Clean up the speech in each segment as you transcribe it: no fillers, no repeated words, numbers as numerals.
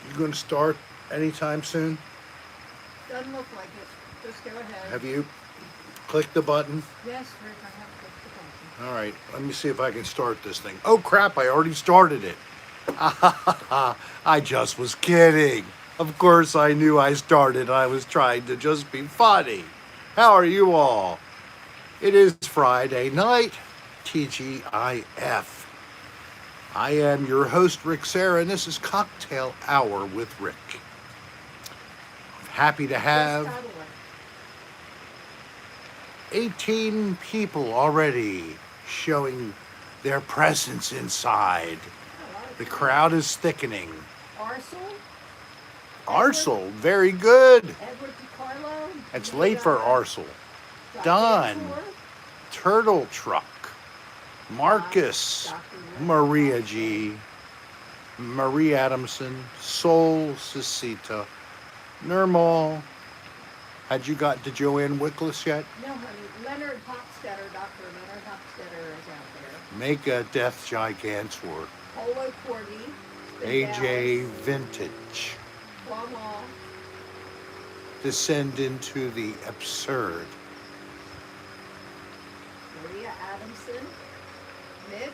You going to start anytime soon? Doesn't look like it. Just go ahead. Have you clicked the button? Yes, Rick, I have clicked the button. All right, let me see if I can start this thing. Oh crap, I already started it. I just was kidding. Of course I knew I started. I was trying to just be funny. How are you all? It is Friday night, TGIF. I am your host, Rick Serra, and this is Cocktail Hour with Rick. Happy to Just have got away. 18 people already showing their presence inside. The crowd is thickening. Arcel? Arsel, very good. Edward DiCarlo? It's late for Arsel. Don, Turtle Truck, Marcus, Dr. Rick. Maria G, Marie Adamson, Sol Cecita, Nirmal. Had you got to Joanne Wickless yet? No, honey. Leonard Hofstetter, Dr. Leonard Hofstetter is out there. Mega Death Gigantor, Polo Cordy. AJ Vintage, Brahma. Descend into the absurd. Maria Adamson. Mitch.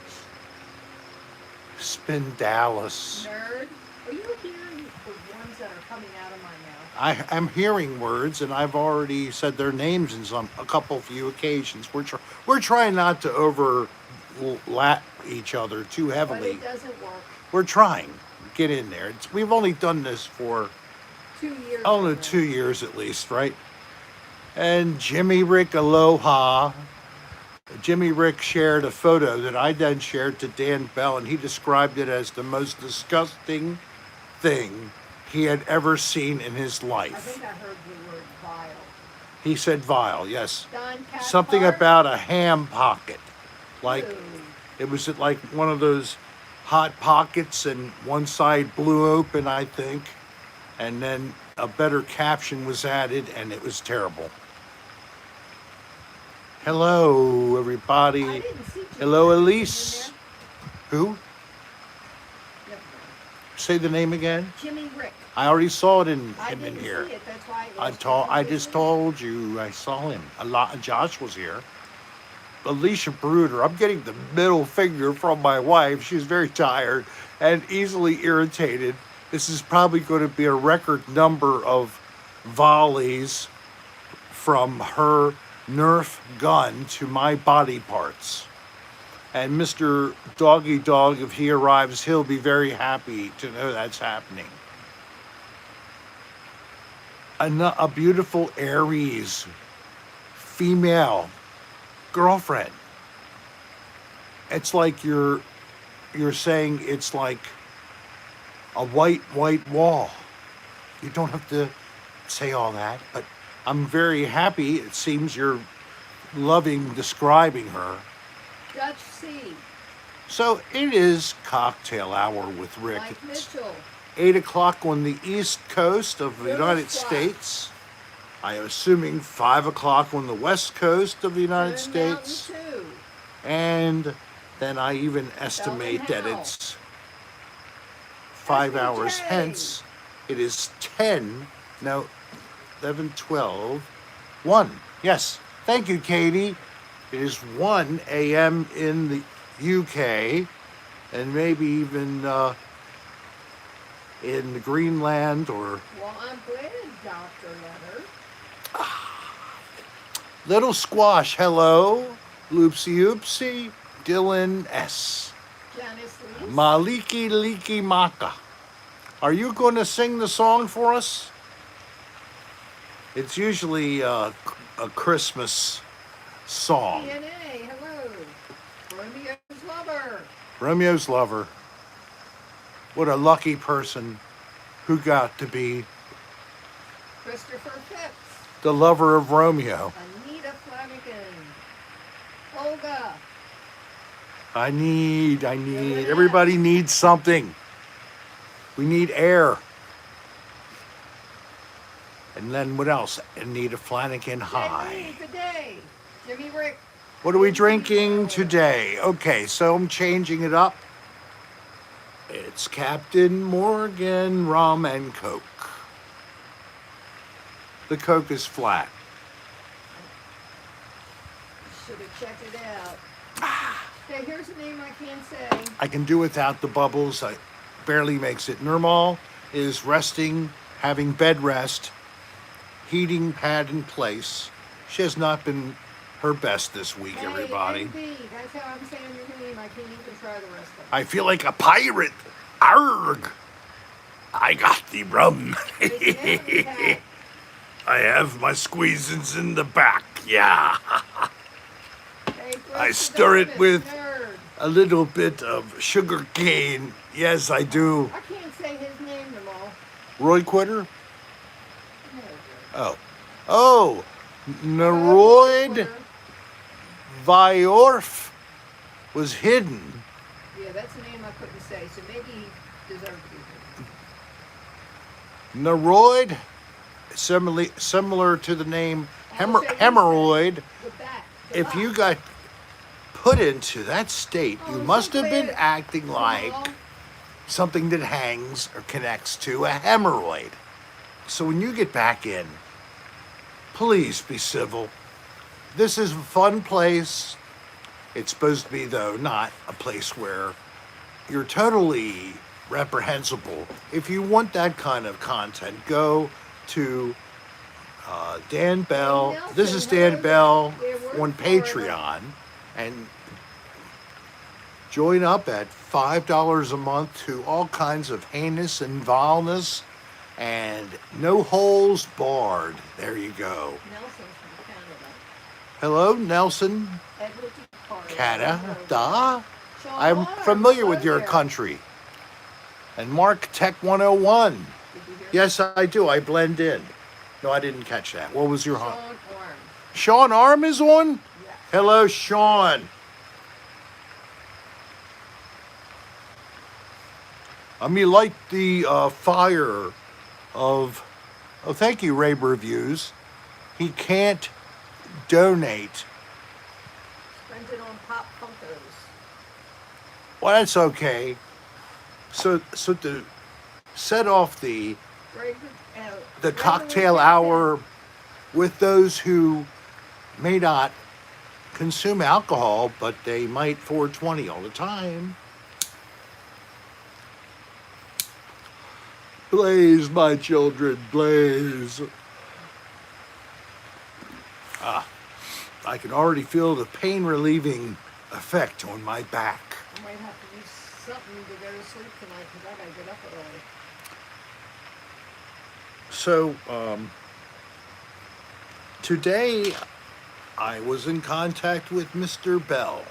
Spin Dallas. Nerd. Are you hearing the ones that are coming out of my mouth? I'm hearing words, and I've already said their names in a couple few occasions. We're trying not to overlap each other too But heavily. it doesn't work. We're trying. Get in there. We've only done this for 2 years. I don't know, 2 years at least, right? And Jimmy Rick Aloha. Jimmy Rick shared a photo that I then shared to Dan Bell, and he described it as the most disgusting thing he had ever seen in his I life. think I heard the word vile. He said vile, yes. Don Cathcart. Something about a ham pocket. Like, Ooh. it was like one of those hot pockets, and one side blew open, I think. And then a better caption was added, and it was terrible. Hello, I everybody. didn't see Jimmy Hello, Rick. Elise. Who? Never mind. Say the name again. Jimmy Rick. I already saw it in I him in didn't here. see it. That's why I just told you I saw him. A lot. Josh was here. Alicia Bruder. I'm getting the middle finger from my wife. She's very tired and easily irritated. This is probably going to be a record number of volleys from her Nerf gun to my body parts. And Mr. Doggy Dog, if he arrives, he'll be very happy to know that's happening. A beautiful Aries female girlfriend. It's like you're saying it's like a white wall. You don't have to say all that, but I'm very happy. It seems you're loving describing her. Dutch C. So it is Cocktail Hour with Rick. Mike It's Mitchell. 8 o'clock on the East Coast of the Little United Squat. States. I am assuming 5 o'clock on the West Coast of the United Mountain Mountain States. 2. And then I even estimate that Hell. it's 5 SBJ. hours hence. It is 10, no, 11, 12, 1. Yes, thank you, Katie. It is 1 a.m. in the UK, and maybe even in Greenland or Well, I'm glad, Dr. Leonard. Little Squash. Hello, Loopsy Oopsy, Dylan S. Janice Lee. Maliki Liki Maka. Are you going to sing the song for us? It's usually a Christmas song. DNA. Hello. Romeo's lover. Romeo's lover. What a lucky person who got to be Christopher Phipps. the lover of Romeo. Anita Flanagan. Olga. I need, everybody needs something. We need air. And then what else? Anita Flanagan, hi. Jimmy today. Jimmy Rick. What are we drinking today? Okay, so I'm changing it up. It's Captain Morgan Rum and Coke. The Coke is flat. Should have checked it out. Okay, here's a name I can't say. I can do without the bubbles. I barely makes it. Nirmal is resting, having bed rest, heating pad in place. She has not been her best this week, everybody. NB, that's how I'm saying your name. I can't even try the rest of it. I feel like a pirate. Arg! I got the rum. I have my squeezins in the back. Yeah. I stir it with a little bit of sugar cane. Yes, I do. I can't say his name, Namal. Roy Quitter? Oh, Neroid Viorf was hidden. Yeah, that's a name I couldn't say, so maybe he deserved to be hidden. Neroid, similar to the name hemorrhoid. If you got put into that state, you must have been acting like something that hangs or connects to a hemorrhoid. So when you get back in, please be civil. This is a fun place. It's supposed to be, though, not a place where you're totally reprehensible. If you want that kind of content, go to Dan Bell. This is Dan Bell on Patreon, and join up at $5 a month to all kinds of heinous and vileness, and no holes barred. There you go. Nelson's from Canada. Hello, Nelson. Edward Canada. I'm familiar with your country. And Mark Tech 101. Yes, I do. I blend in. No, I didn't catch that. What was your Sean Arm. Sean Arm is on? Yes. Hello, Sean. Let me light the fire of... Oh, thank you, Rave Reviews. He can't donate. Spends it on Pop Funkos. Well, that's okay. So to set off the cocktail hour with those who may not consume alcohol, but they might 420 all the time. Blaze, my children, blaze. I can already feel the pain-relieving effect on my back. I might have to use something to go to sleep tonight because I gotta get up early. So, today I was in contact with Mr. Bell.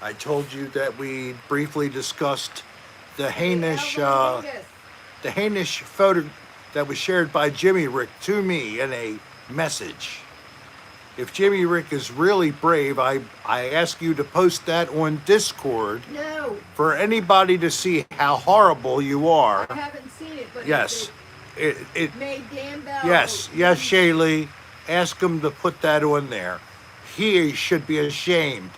I told you that we briefly discussed the heinous photo that was shared by Jimmy Rick to me in a message. If Jimmy Rick is really brave, I ask you to post that on Discord. No. For anybody to see how horrible you are. I haven't seen it, but yes, it made Dan Bell. Yes, Shaylee. Ask him to put that on there. He should be ashamed,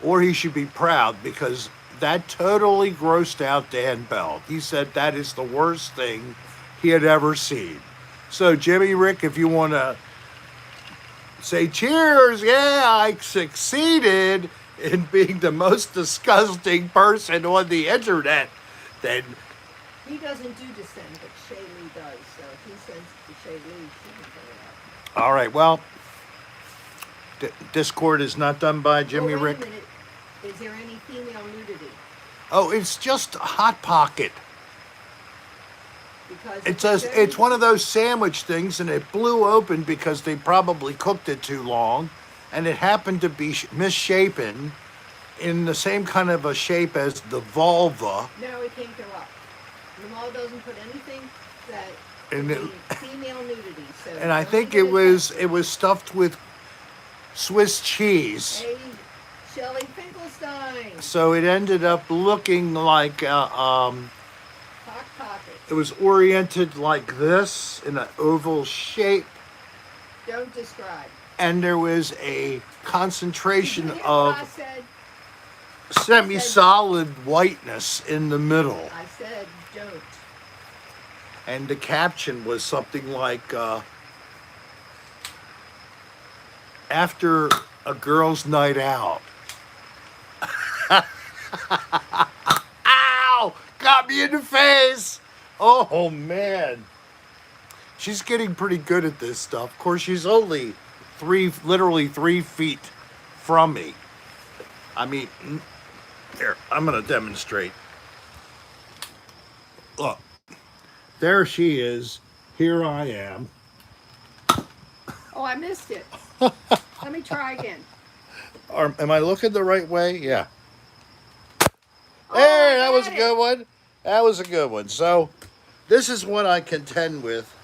or he should be proud, because that totally grossed out Dan Bell. He said that is the worst thing he had ever seen. So, Jimmy Rick, if you want to say cheers, yeah, I succeeded in being the most disgusting person on the internet, then... He doesn't do descend, but Shaylee does, so if he sends it to Shaylee, she can put it up. All right, well, Discord is not done by Jimmy wait Rick. A minute. Is there any female nudity? Oh, it's just a Hot Pocket. Because it's one of those sandwich things, and it blew open because they probably cooked it too long, and it happened to be misshapen in the same kind of a shape as the vulva. No, it can't go up. Lamal doesn't put anything that and female nudity. So and I think it was stuffed with Swiss cheese. Hey, Shelley Finkelstein. So it ended up looking like Hot Pocket. it was oriented like this in an oval shape. Don't describe. And there was a concentration Did you hear of... what I said? semi-solid whiteness in the middle. I said don't. And the caption was something like, after a girl's night out. Ow! Got me in the face! Oh, man. She's getting pretty good at this stuff. Of course, she's only literally 3 feet from me. I mean, here, I'm going to demonstrate. Look, there she is. Here I am. Oh, I missed it. Let me try again. Am I looking the right way? Yeah. Oh, Hey, that was a got good it. one. That was a good one. So, this is what I contend with.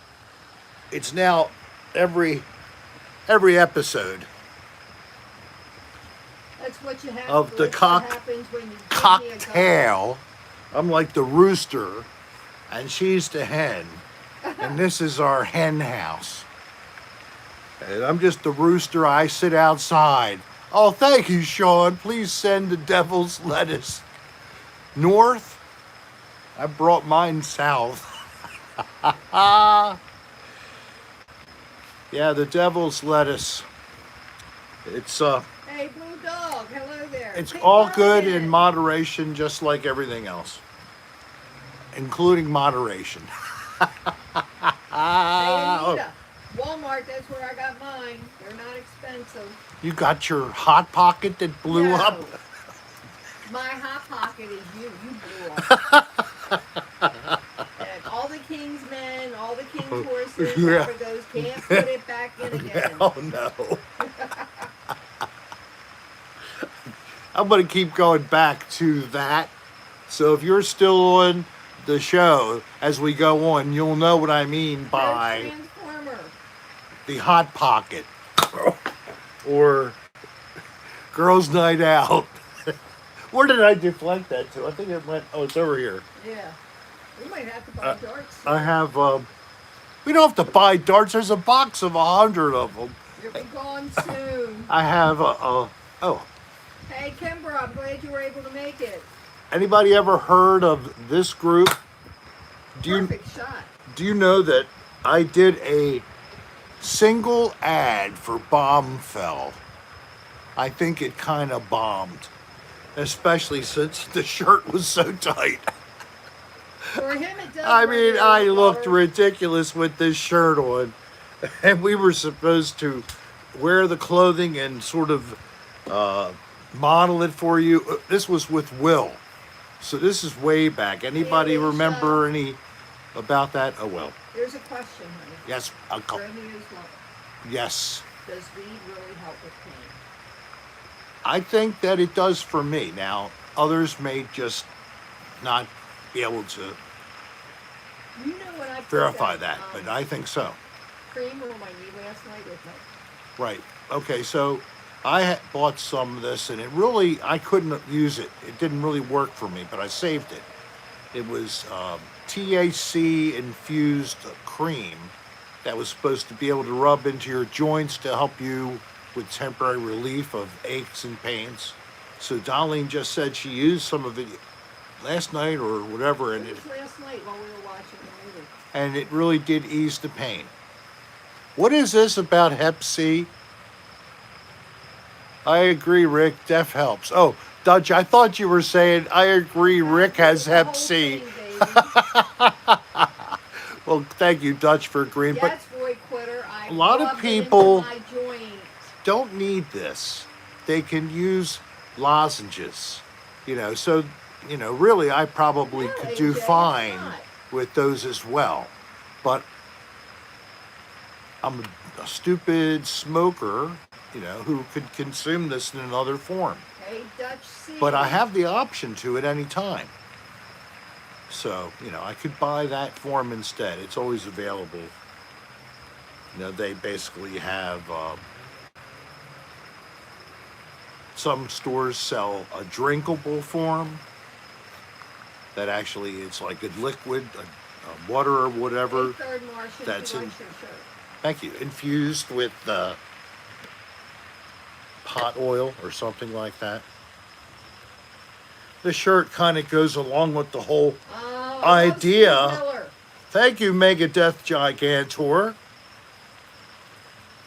It's now every episode That's what you have. of the That's what happens when you give me a gun. cocktail. I'm like the rooster, and she's the hen, and this is our hen house. And I'm just the rooster. I sit outside. Oh, thank you, Sean. Please send the devil's lettuce north. I brought mine south. Yeah, the devil's lettuce. It's Hey, Blue Dog, hello there. it's Hey, all good in Carmen. moderation, just like everything else, including moderation. Hey, Anita. Walmart, that's where I got mine. They're not expensive. You got your hot pocket that blew No. up. My hot pocket is you. You blew up. And all the king's men, all the king's horses, Yeah. never goes, can't put it back in again. Oh no. I'm going to keep going back to that. So if you're still on the show as we go on, you'll know what I mean by Transformer. the hot pocket or girls' night out. Where did I deflect that to? I think it went. Oh, it's over here. Yeah. We might have to buy darts. I have. We don't have to buy darts. There's a box of 100 of them. You'll be gone soon. I have. Oh. Hey, Kimbra, I'm glad you were able to make it. Anybody ever heard of this group? Perfect shot. Do you know that I did a single ad for Bombfell? I think it kind of bombed, especially since the shirt was so tight. For him, it does. I work mean, really I looked well. ridiculous with this shirt on, and we were supposed to wear the clothing and sort of model it for you. This was with Will, so this is way back. Anybody Yeah, remember any about that? Oh well. There's a question, honey. Yes, For any who's loving. yes. Does weed really help with pain? I think that it does for me. Now, others may just not be able to You know what I put verify that, but I think so. cream on my knee last night with my Right. Okay, so I bought some of this, and I couldn't use it. It didn't really work for me, but I saved it. It was THC infused cream that was supposed to be able to rub into your joints to help you with temporary relief of aches and pains. So Darlene just said she used some of it last night or whatever, and it was last night while we were watching the movie. and it really did ease the pain. What is this about Hep C? I agree, Rick. Def helps. Oh, Dutch, I thought you were saying I agree Rick has The Hep whole C. thing, baby. Well, thank you, Dutch, for agreeing. But Yes, Roy Quitter. I a lot of rubbed it into people- my joint. don't need this. They can use lozenges. So, really I probably No, could AJ, do it's fine not. with those as well. But I'm a stupid smoker, who could consume this in another form. Hey, Dutch C. But I have the option to at any time. So, I could buy that form instead. It's always available. They basically have, some stores sell a drinkable form that actually it's like a liquid, a water or whatever. Hey, Third Martian, That's you in- like your shirt. Thank you. Infused with pot oil or something like that. The shirt kind of goes along with the whole Oh, idea. I love Steve Miller. Thank you, Megadeth Gigantor.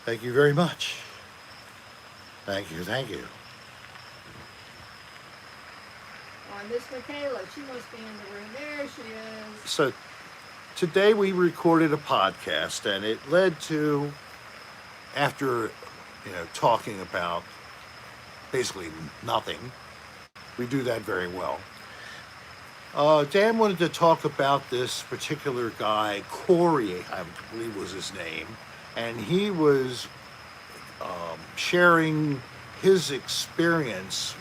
Thank you very much. Thank you, thank you. Oh, Miss Michaela, she must be in the room. There she is. So today we recorded a podcast, and it led to, after talking about basically nothing, we do that very well. Dan wanted to talk about this particular guy, Corey, I believe was his name, and he was sharing his experience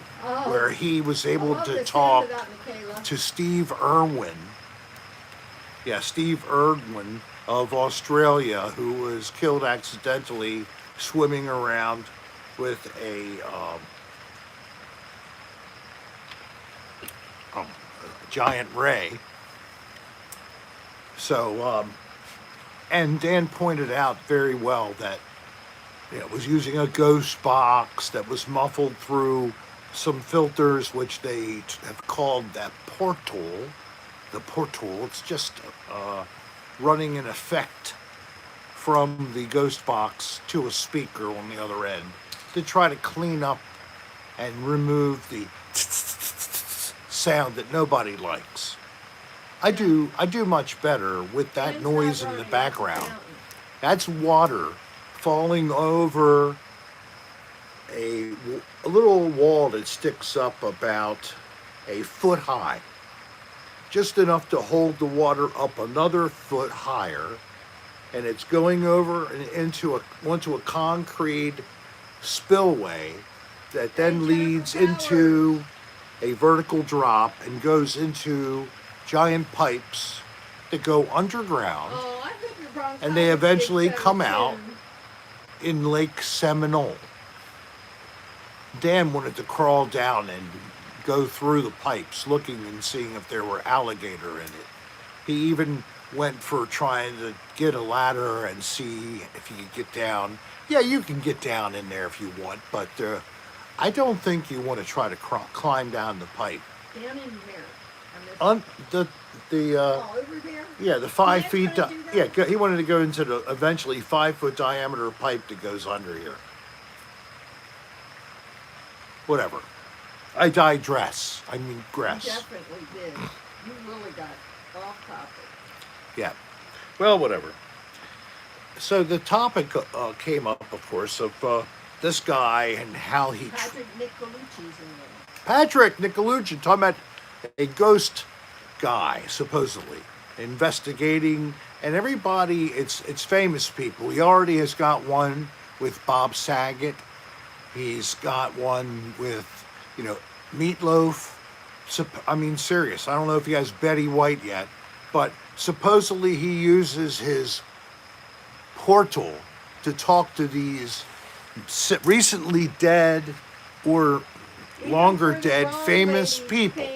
where he was able to talk to Steve Irwin. Yeah, Steve Irwin of Australia, who was killed accidentally swimming around with a giant ray. So, and Dan pointed out very well that it was using a ghost box that was muffled through some filters, which they have called that portal. The portal, it's just running an effect from the ghost box to a speaker on the other end to try to clean up and remove the sound that nobody likes. I do much better with that noise in the background. That's water falling over a little wall that sticks up about a foot high. Just enough to hold the water up another foot higher, and it's going over and onto a concrete spillway that then leads into a vertical drop and goes into giant pipes that go underground, and they eventually come out in Lake Seminole. Dan wanted to crawl down and go through the pipes looking and seeing if there were alligator in it. He even went for trying to get a ladder and see if he could get down. Yeah, you can get down in there if you want, but I don't think you want to try to climb down the pipe. Down in there. Over there? Yeah, the 5 feet. Yeah, he wanted to go into the eventually 5-foot diameter pipe that goes under here. Whatever. I digress. I mean, gress. You definitely did. You really got off topic. Yeah. Well, whatever. So the topic came up, of course, of this guy and how he... Patrick Nicolucci's in there. Patrick Nicolucci, talking about a ghost guy, supposedly, investigating, and everybody, it's famous people. He already has got one with Bob Saget. He's got one with, Meatloaf. I mean, serious. I don't know if he has Betty White yet, but supposedly he uses his portal to talk to these recently dead or longer dead famous people.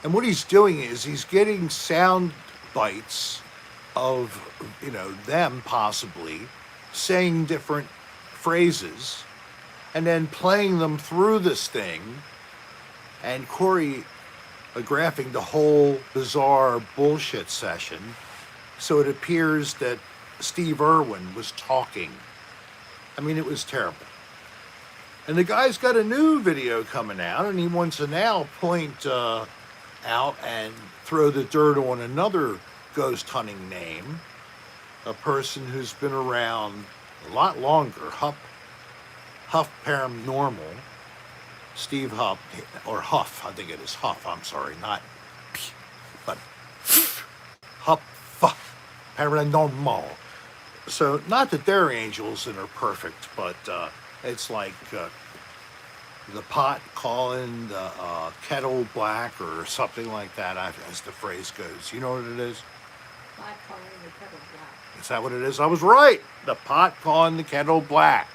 And what he's doing is he's getting sound bites of, them possibly saying different phrases and then playing them through this thing and choreographing the whole bizarre bullshit session. So it appears that Steve Irwin was talking. I mean, it was terrible. And the guy's got a new video coming out, and he wants to now point out and throw the dirt on another ghost hunting name, a person who's been around a lot longer, Huff Paranormal, Steve Huff, or Huff, I think it is Huff, I'm sorry, not but Huff Paranormal. So, not that they're angels and are perfect, but it's like the pot calling the kettle black or something like that, as the phrase goes. You know what it is? Pot calling the kettle black. Is that what it is? I was right. The pot calling the kettle black.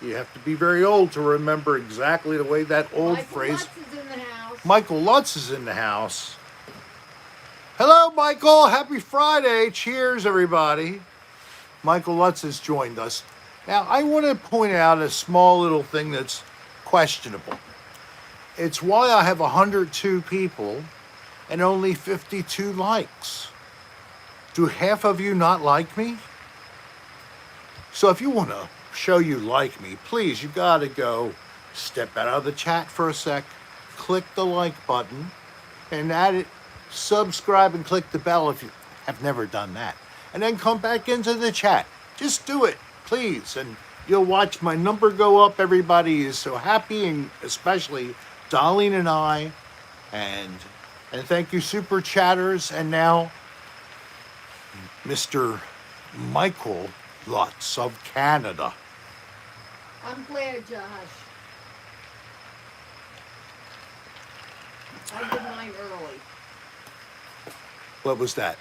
You have to be very old to remember exactly the way that old phrase. Michael Lutz is in the house. Michael Lutz is in the house. Hello, Michael. Happy Friday. Cheers, everybody. Michael Lutz has joined us. Now, I want to point out a small little thing that's questionable. It's why I have 102 people and only 52 likes. Do half of you not like me? So if you want to show you like me, please, you got to go step out of the chat for a sec, click the like button, and add it, subscribe and click the bell if you have never done that. And then come back into the chat. Just do it, please. And you'll watch my number go up. Everybody is so happy, and especially Darlene and I. And thank you, super chatters. And now, Mr. Michael Lutz of Canada. I'm glad, Josh. I did mine early. What was that?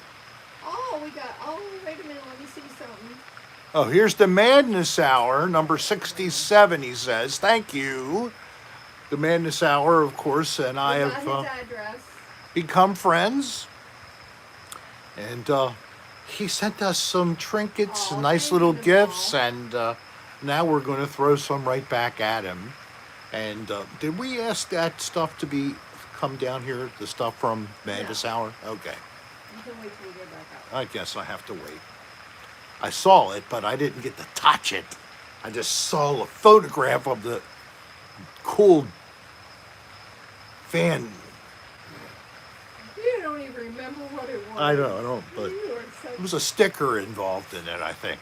Oh, wait a minute, let me see something. Oh, here's the Madness Hour, number 67, he says. Thank you. The Madness Hour, of course, and I have his address. become friends. And he sent us some trinkets and nice little gifts, and now we're going to throw some right back at him. And did we ask that stuff to come down here, the stuff from Madness Hour? Okay. You can wait till we get back up. I guess I have to wait. I saw it, but I didn't get to touch it. I just saw a photograph of the cool fan. You don't even remember what it was. I don't, but it was a sticker involved in it, I think.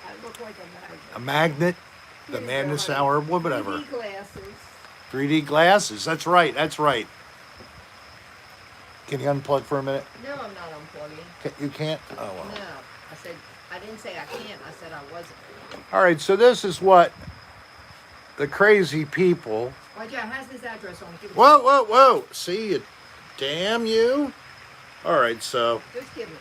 It looked like a magnet. A magnet, the Madness Hour, whatever. 3D glasses. 3D glasses, that's right. Can you unplug for a minute? No, I'm not unplugging. You can't? Oh, well. No. I didn't say I can't. I said I wasn't. All right, so this is what the crazy people... Oh, yeah, has his address on. Whoa. See, it. Damn you. All right, so... Just give me.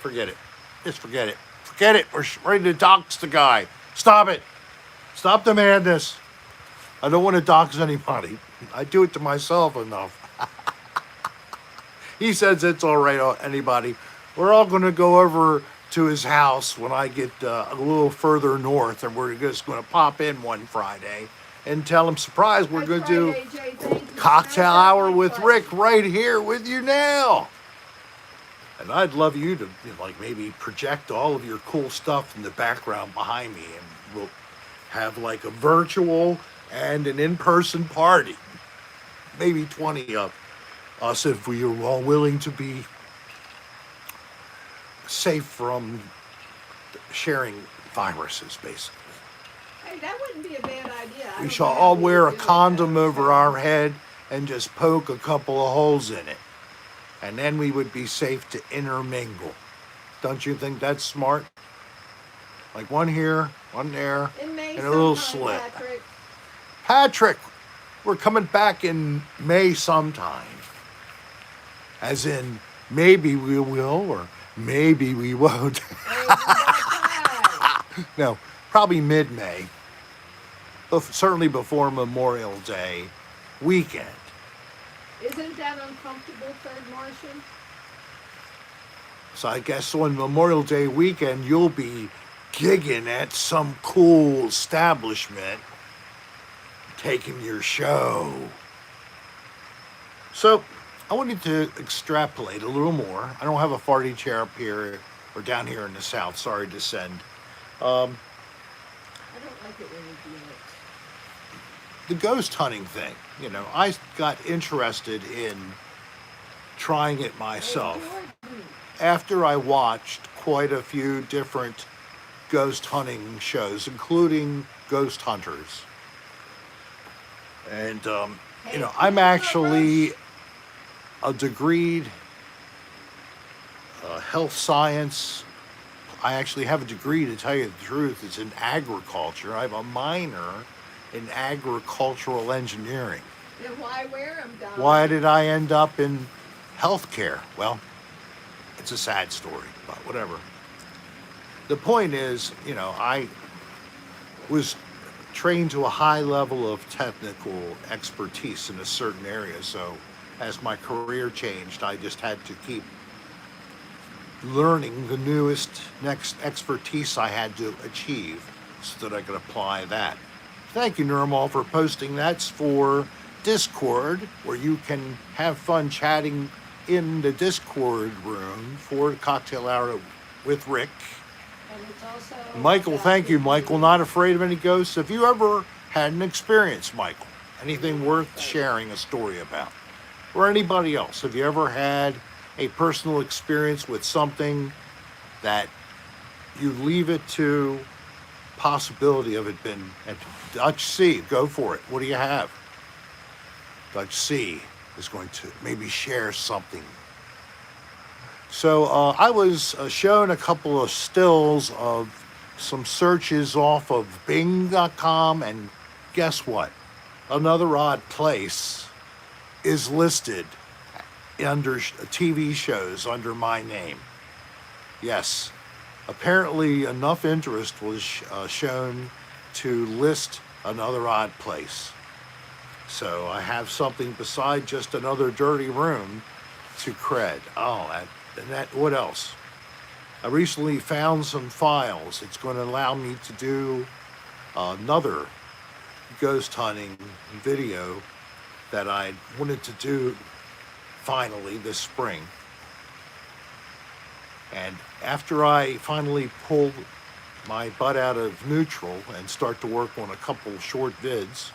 Forget it. Just forget it. Forget it. We're ready to dox the guy. Stop it. Stop the madness. I don't want to dox anybody. I do it to myself enough. He says it's all right, anybody. We're all going to go over to his house when I get a little further north, and we're just going to pop in one Friday and tell him, surprise, we're going to do cocktail hour with Rick right here with you now. And I'd love you to maybe project all of your cool stuff in the background behind me, and we'll have like a virtual and an in-person party. Maybe 20 of us if we are all willing to be safe from sharing viruses, basically. Hey, that wouldn't be a bad idea. We shall all wear a condom over our head and just poke a couple of holes in it. And then we would be safe to intermingle. Don't you think that's smart? Like one here, one there, and a little slit. Patrick, we're coming back in May sometime. As in, maybe we will, or maybe we won't. No, probably mid-May. Certainly before Memorial Day weekend. Isn't that uncomfortable, Third Martian? So I guess on Memorial Day weekend, you'll be gigging at some cool establishment, taking your show. So I wanted to extrapolate a little more. I don't have a farty chair up here or down here in the South. Sorry to send. I don't like it when you do it. The ghost hunting thing. I got interested in trying it myself after I watched quite a few different ghost hunting shows, including Ghost Hunters. And, I'm actually a degreed health science. I actually have a degree, to tell you the truth. It's in agriculture. I have a minor in agricultural engineering. Then why wear them, Don? Why did I end up in healthcare? Well, it's a sad story, but whatever. The point is, I was trained to a high level of technical expertise in a certain area. So as my career changed, I just had to keep learning the next expertise I had to achieve so that I could apply that. Thank you, Nurmal, for posting. That's for Discord, where you can have fun chatting in the Discord room for Cocktail Hour with Rick. And it's also Michael, about thank you, the Michael. movies. Not afraid of any ghosts. Have you ever had an experience, Michael? Anything worth sharing a story about? Or anybody else? Have you ever had a personal experience with something that you leave it to possibility of it being at Dutch C? Go for it. What do you have? Dutch C is going to maybe share something. So I was shown a couple of stills of some searches off of Bing.com, and guess what? Another Odd Place is listed under TV shows under my name. Yes, apparently enough interest was shown to list Another Odd Place. So I have something beside just another dirty room to cred. Oh, and that, what else? I recently found some files. It's going to allow me to do another ghost hunting video that I wanted to do finally this spring. And after I finally pull my butt out of neutral and start to work on a couple short vids,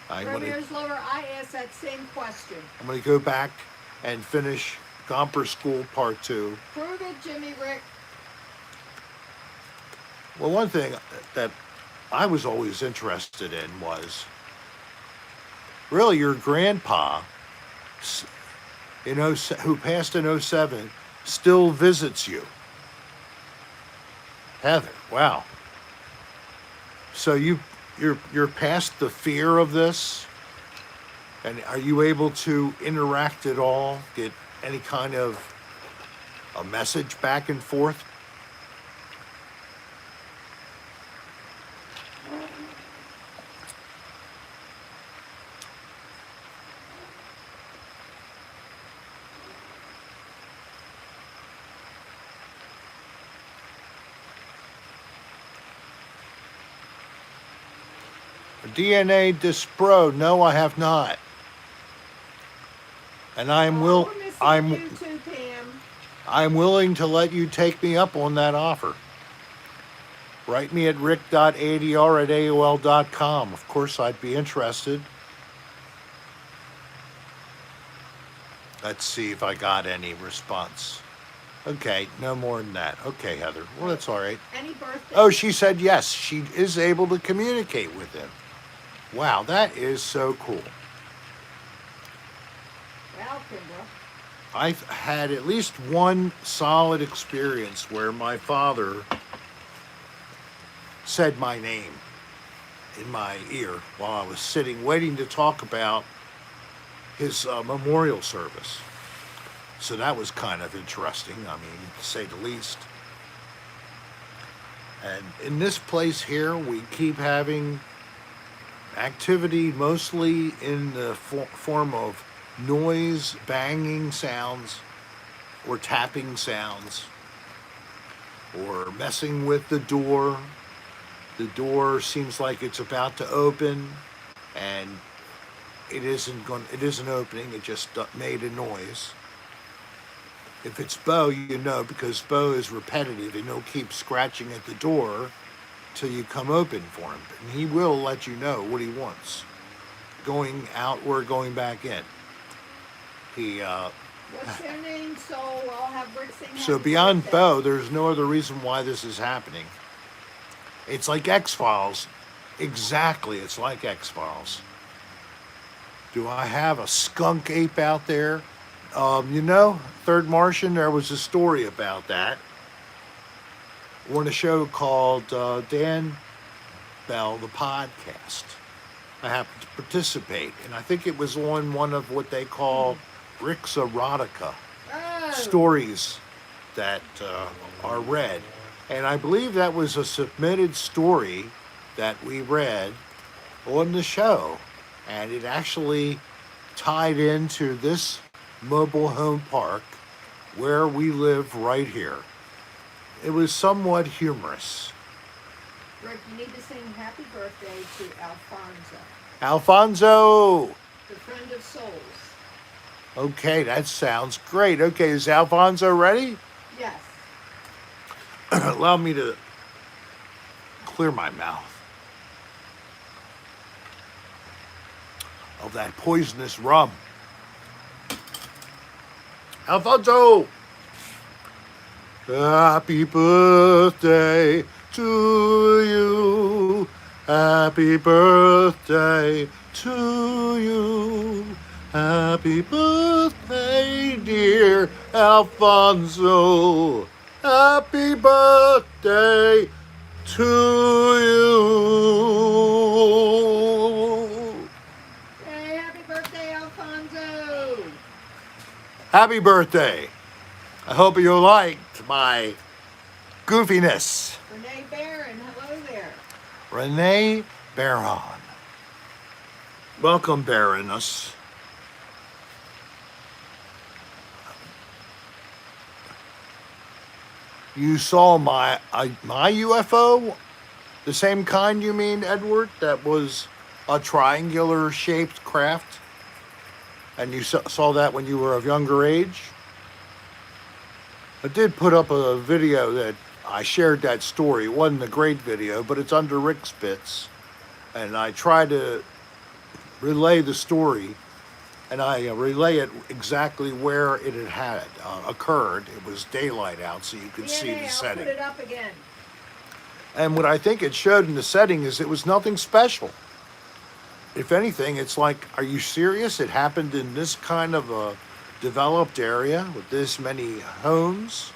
I'm going Lover, I asked that same question. to go back and finish Gomper School Part 2. Prove it, Jimmy Rick. Well, one thing that I was always interested in was really your grandpa, who passed in '07, still visits you. Heather, wow. So you're past the fear of this, and are you able to interact at all? Get any kind of a message back and forth? DNA Dispro, no, I have not. And I'm We're missing you too, Pam. I'm willing to let you take me up on that offer. Write me at rick.adr@aol.com. Of course, I'd be interested. Let's see if I got any response. Okay, no more than that. Okay, Heather. Well, that's all right. Any birthday? Oh, she said yes. She is able to communicate with him. Wow, that is so cool. Well, Kimbra. I've had at least one solid experience where my father said my name in my ear while I was sitting waiting to talk about his memorial service. So that was kind of interesting, I mean, to say the least. And in this place here, we keep having activity mostly in the form of noise, banging sounds, or tapping sounds, or messing with the door. The door seems like it's about to open, and it isn't opening. It just made a noise. If it's Bo, you know, because Bo is repetitive, and he'll keep scratching at the door till you come open for him. And he will let you know what he wants, going out or going back in. What's their name? So I'll have Rick sing. So beyond Bo, there's no other reason why this is happening. It's like X-Files. Exactly, it's like X-Files. Do I have a skunk ape out there? Third Martian, there was a story about that on a show called Dan Bell, the podcast. I happened to participate, and I think it was on one of what they call Rick's Erotica stories that are read. And I believe that was a submitted story that we read on the show, and it actually tied into this mobile home park where we live right here. It was somewhat humorous. Rick, you need to sing happy birthday to Alfonso. Alfonso. the friend of souls. Okay, that sounds great. Okay, is Alfonso ready? Yes. Allow me to clear my mouth of that poisonous rum. Alfonso! Happy birthday to you. Happy birthday to you. Happy birthday, dear Alfonso. Happy birthday to you. Hey, happy birthday, Alfonso. Happy birthday. I hope you liked my goofiness. Renee Barron, hello there. Renee Barron. Welcome, Baroness. You saw my UFO? The same kind, you mean, Edward? That was a triangular shaped craft? And you saw that when you were of younger age? I did put up a video that I shared that story. It wasn't a great video, but it's under Rick's Bits. And I try to relay the story, and I relay it exactly where it had occurred. It was daylight out, so you could see the I'll setting. put it up again. And what I think it showed in the setting is it was nothing special. If anything, it's like, are you serious? It happened in this kind of a developed area with this many homes?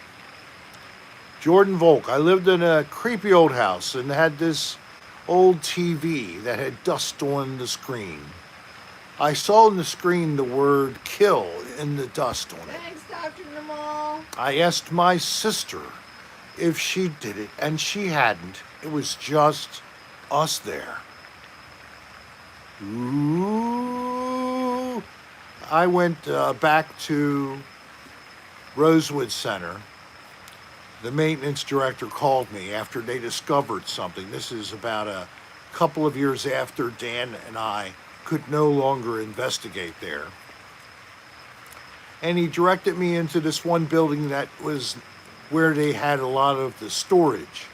Jordan Volk, I lived in a creepy old house and had this old TV that had dust on the screen. I saw on the screen the word kill in the dust on it. Thanks, Dr. Namal. I asked my sister if she did it, and she hadn't. It was just us there. Ooh. I went back to Rosewood Center. The maintenance director called me after they discovered something. This is about a couple of years after Dan and I could no longer investigate there. And he directed me into this one building that was where they had a lot of the storage.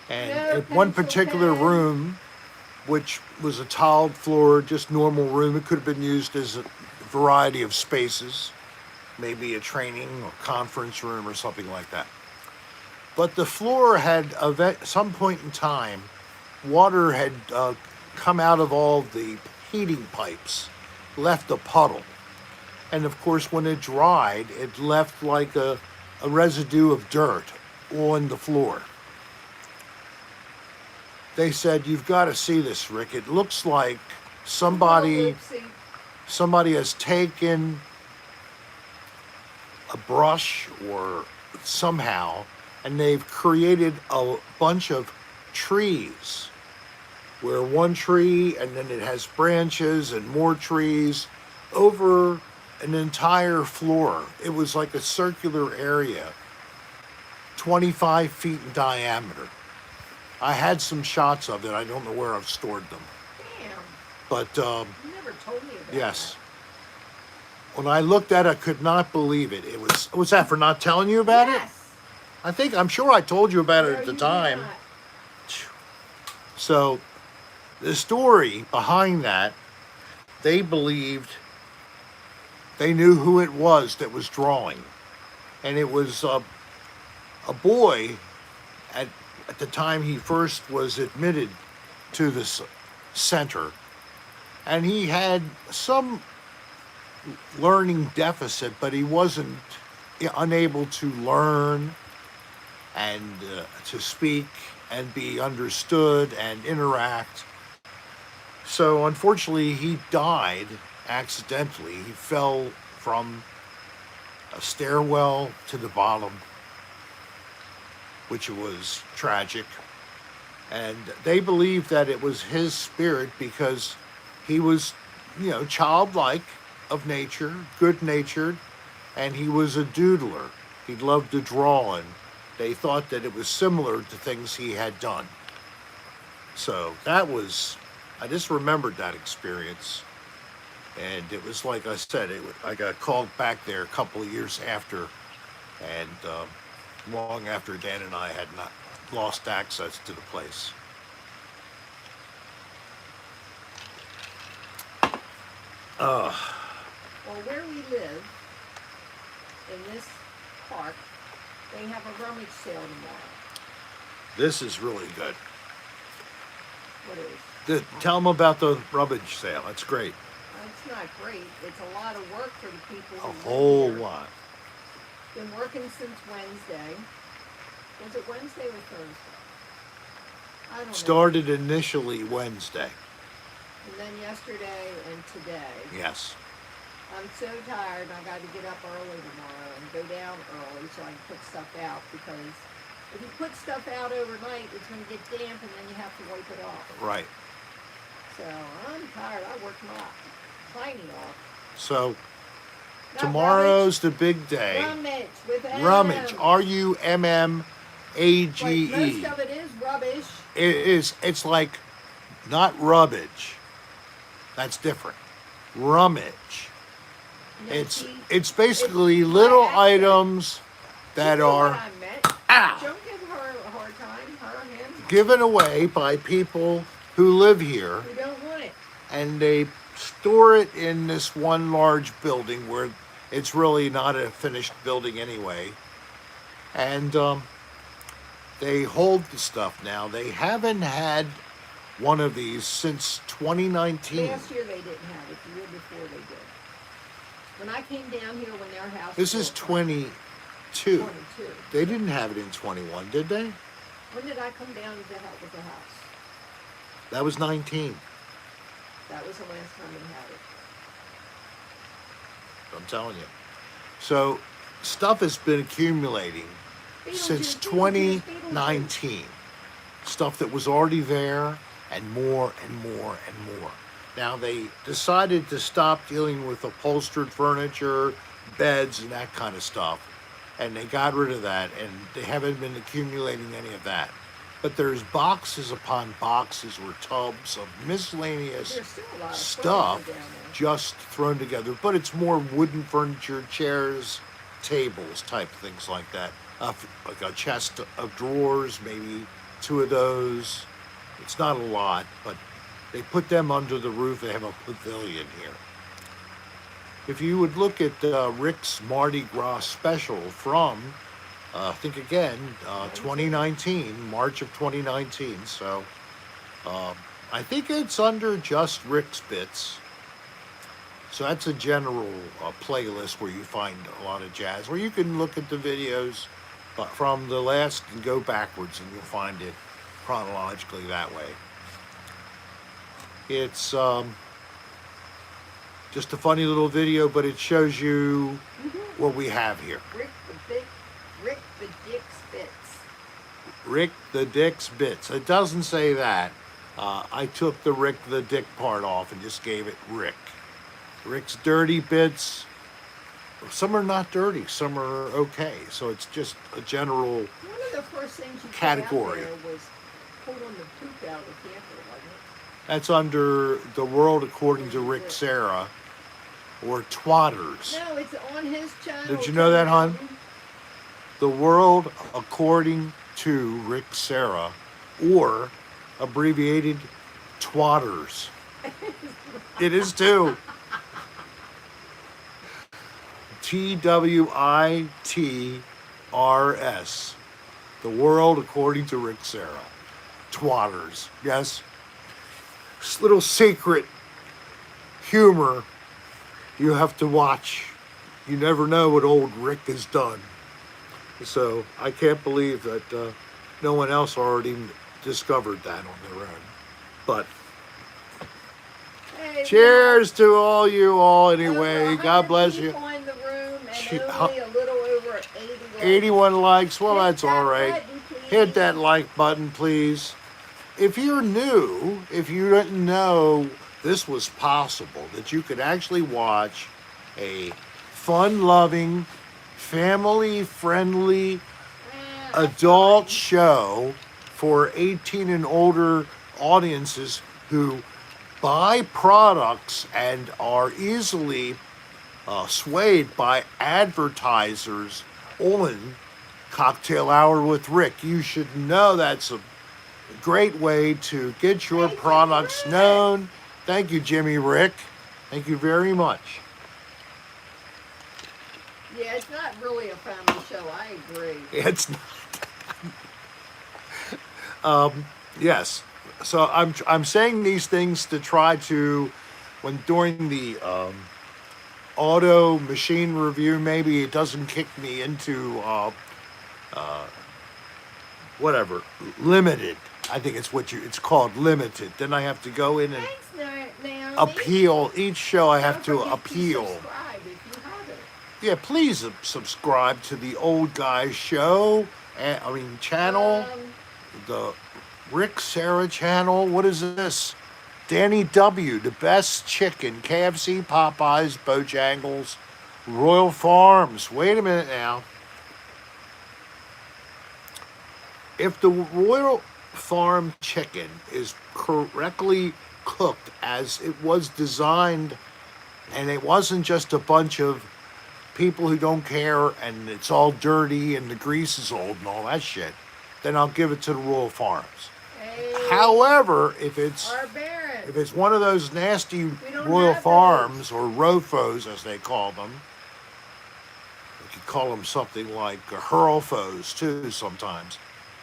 And at one particular room, which was a tiled floor, just normal room, it could have been used as a variety of spaces, maybe a training or conference room or something like that. But the floor had, at some point in time, water had come out of all the heating pipes, left a puddle. And of course, when it dried, it left like a residue of dirt on the floor. They said, you've got to see this, Rick. It looks like somebody has taken a brush or somehow, and they've created a bunch of trees where one tree and then it has branches and more trees over an entire floor. It was like a circular area, 25 feet in diameter. I had some shots of it. I don't know where I've stored them. Damn. But You never told me about yes. that. When I looked at it, I could not believe it. It was, what's that, for not telling you about it? Yes. I'm sure I told you about it No, at the you did time. not. So the story behind that, they believed, they knew who it was that was drawing. And it was a boy at the time he first was admitted to this center. And he had some learning deficit, but he wasn't unable to learn and to speak and be understood and interact. So unfortunately, he died accidentally. He fell from a stairwell to the bottom, which was tragic. And they believed that it was his spirit because he was, childlike of nature, good-natured, and he was a doodler. He loved to draw, and they thought that it was similar to things he had done. So that was I just remembered that experience. And it was like I said, I got called back there a couple of years after, and long after Dan and I had not lost access to the place. Well, where we live, in this park, they have a rummage sale tomorrow. This is really good. What is? Tell them about the rummage sale. That's great. It's not great. It's a lot of work for the people who A live whole here. lot. Been working since Wednesday. Was it Wednesday or Thursday? I don't know. Started initially Wednesday. And then yesterday and today. Yes. I'm so tired. I got to get up early tomorrow and go down early so I can put stuff out, because if you put stuff out overnight, it's going to get damp and then you have to wipe it off. Right. So I'm tired. I worked my tiny off. So Not tomorrow's the big day. Rummage with M. Rummage. Rummage. Like most of it is rubbish. It's like not rubbage. That's different. Rummage. No, see, It's basically it's little my accent. items that You know are what I meant. ow, Don't give her a hard time, her and him, given away by people who live here, who don't want it. and they store it in this one large building where it's really not a finished building anyway. And they hold the stuff now. They haven't had one of these since 2019. Last year they didn't have it. The year before they did. When I came down here, when their house This was is built, 22. 22. They didn't have it in 21, did they? When did I come down to help with the house? That was 19. That was the last time we had it. I'm telling you. So stuff has been accumulating since Beetlejuice, Beetlejuice, Beetlejuice. 2019. Stuff that was already there, and more and more and more. Now they decided to stop dealing with upholstered furniture, beds, and that kind of stuff. And they got rid of that, and they haven't been accumulating any of that. But there's boxes upon boxes or tubs of miscellaneous There's still a lot of stuff furniture down there. just thrown together. But it's more wooden furniture, chairs, tables, type things like that. Like a chest of drawers, maybe 2 of those. It's not a lot, but they put them under the roof. They have a pavilion here. If you would look at Rick's Mardi Gras special from, think again, 2019, March of 2019. So I think it's under just Rick's Bits. So that's a general playlist where you find a lot of jazz, or you can look at the videos from the last and go backwards, and you'll find it chronologically that way. It's just a funny little video, but it shows you what we have here. Rick the Dick Spitz. Rick the Dick's Bits. It doesn't say that. I took the Rick the Dick part off and just gave it Rick. Rick's Dirty Bits. Some are not dirty, some are okay. So it's just a general. One of the first things you Category. put out there was pulling the poop out of the camper, wasn't it? That's under The World According to Rick Serra, or Twatters. No, it's on his channel. Did you know that, hon? The World According to Rick Serra, or abbreviated Twatters. It is too. TWITRS. The World According to Rick Serra. Twatters. Yes. This little secret humor you have to watch. You never know what old Rick has done. So I can't believe that no one else already discovered that on their own. But Hey, cheers to all you all over anyway. 100 God bless you. people in the room and Che- only a little over 80 likes. 81 likes. Well, Hit that's that all right. button, please. Hit that like button, please. If you're new, if you didn't know this was possible, that you could actually watch a fun-loving, family-friendly adult show for 18 and older audiences who buy products and are easily swayed by advertisers on Cocktail Hour with Rick. You should know that's a great way to get your Hey, products Rick. known. Thank you, Jimmy Rick. Thank you very much. Yeah, it's not really a family show. I agree. It's yes. So I'm saying these things to try to, when during the auto machine review, maybe it doesn't kick me into whatever limited. I think it's called limited. Then I have to go in and Thanks, Naomi. appeal each show. I have Don't to forget appeal. subscribe if you haven't. Yeah, please subscribe to the Old Guys Show. Channel. The Rick Serra channel. What is this? Danny W. The best chicken. KFC, Popeyes, Bojangles, Royal Farms. Wait a minute now. If the Royal Farm chicken is correctly cooked as it was designed, and it wasn't just a bunch of people who don't care and it's all dirty and the grease is old and all that shit, then I'll give it to the Royal Farms. Hey, However, if it's Barbarian. one of those nasty don't Royal have Farms or Rofos as they call them, you could call them something like Hurlfos too sometimes.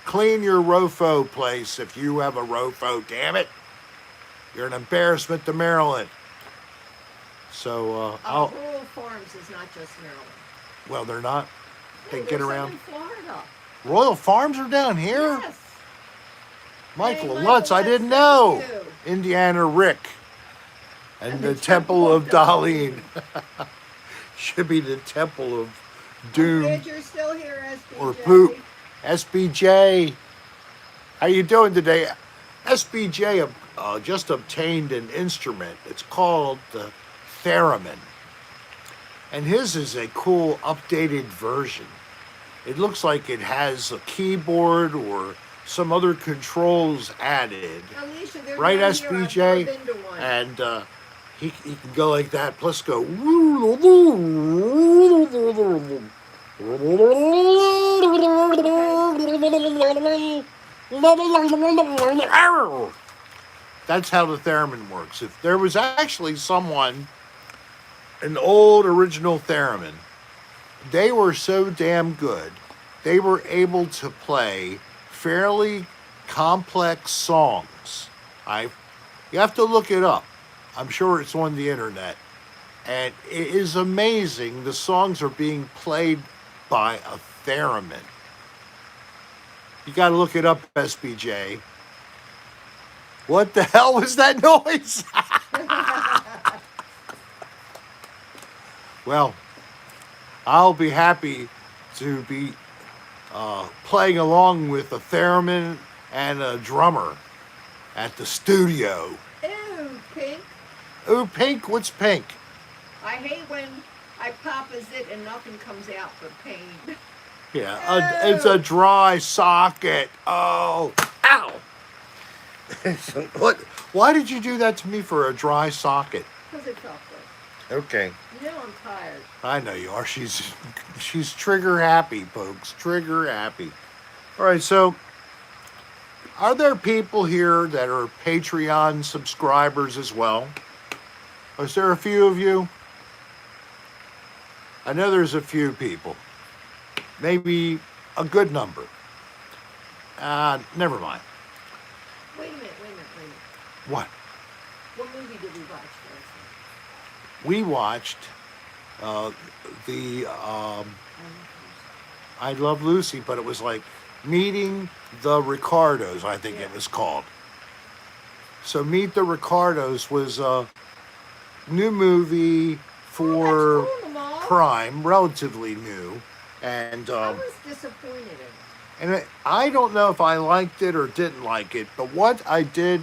Clean your Rofo place if you have a Rofo, damn it. You're an embarrassment to Maryland. So Rural Farms is not just Maryland. well, they're not. They No, get there's some around. in Florida. Royal Farms are down here? Yes. Michael Hey, Lutz, I Michael, didn't that's know. you. Indiana Rick. And the Temple of Darlene. Should be the Temple of Doom. Glad you're still here, SBJ. Or poop. SBJ. How you doing today? SBJ just obtained an instrument. It's called the theremin. And his is a cool updated version. It looks like it has a keyboard or some other controls added. Alicia, there's Right, one here. I've SBJ? never been to one. And he can go like that, plus go. That's how the theremin works. If there was actually someone, an old original theremin, they were so damn good, they were able to play fairly complex songs. You have to look it up. I'm sure it's on the internet. And it is amazing. The songs are being played by a theremin. You got to look it up, SBJ. What the hell was that noise? Well, I'll be happy to be playing along with a theremin and a drummer at the studio. Ew, Pink. Ooh, pink? What's pink? I hate when I pop a zit and nothing comes out but pain. Yeah, it's a dry socket. Oh, ow! What? Why did you do that to me for a dry socket? Because it felt good. Okay. You know I'm tired. I know you are. She's trigger happy, folks. Trigger happy. All right, so are there people here that are Patreon subscribers as well? Is there a few of you? I know there's a few people. Maybe a good number. Never mind. Wait a minute. What? What movie did we watch last We watched the I Love Lucy, but it was like Meeting the Ricardos, I think it was called. So Meet the Ricardos was a new movie for that's cool, Mom. Prime, relatively new. And I was disappointed in it. and I don't know if I liked it or didn't like it, but what I did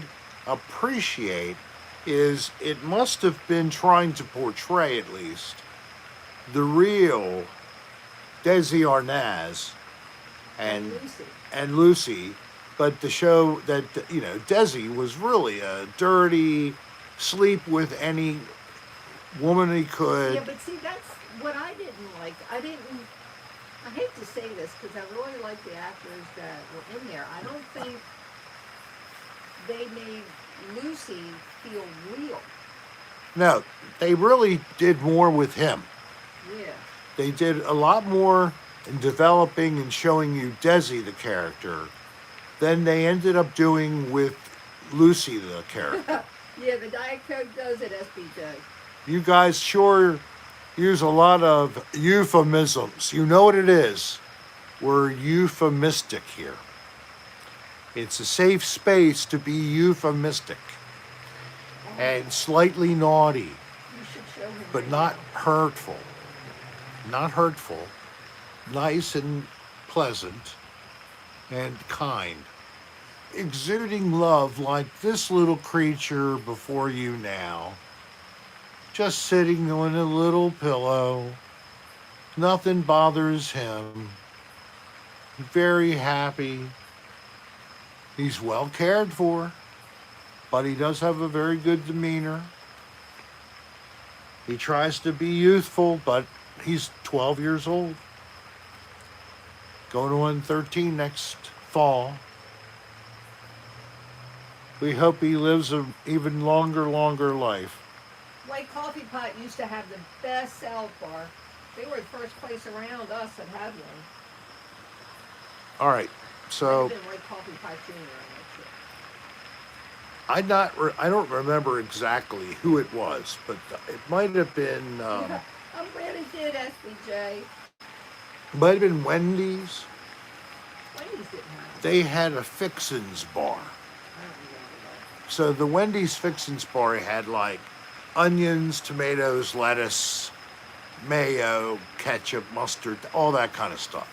appreciate is it must have been trying to portray, at least, the real Desi Arnaz and Lucy, but the show that, Desi was really a dirty, sleep with any woman he could. Yeah, but see, that's what I didn't like. I hate to say this because I really like the actors that were in there. I don't think they made Lucy feel real. No, they really did more with him. Yeah. They did a lot more in developing and showing you Desi, the character, than they ended up doing with Lucy, the character. Yeah, the Diet Coke does it, SBJ. You guys sure use a lot of euphemisms. You know what it is. We're euphemistic here. It's a safe space to be euphemistic and slightly naughty, You should show him. but right not now. hurtful. Not hurtful. Nice and pleasant and kind. Exuding love like this little creature before you now. Just sitting on a little pillow. Nothing bothers him. Very happy. He's well cared for, but he does have a very good demeanor. He tries to be youthful, but he's 12 years old. Going on 13 next fall. We hope he lives an even longer life. White Coffee Pot used to have the best salad bar. They were the first place around us that had one. All right, so Might have been White Coffee Pot Jr. I'm not sure. I don't remember exactly who it was, but it might have been I'm glad it did, SBJ. might have been Wendy's. Wendy's didn't have it. They had a Fixins bar. I don't remember So the Wendy's Fixins bar had like onions, tomatoes, lettuce, mayo, ketchup, mustard, all that kind of stuff.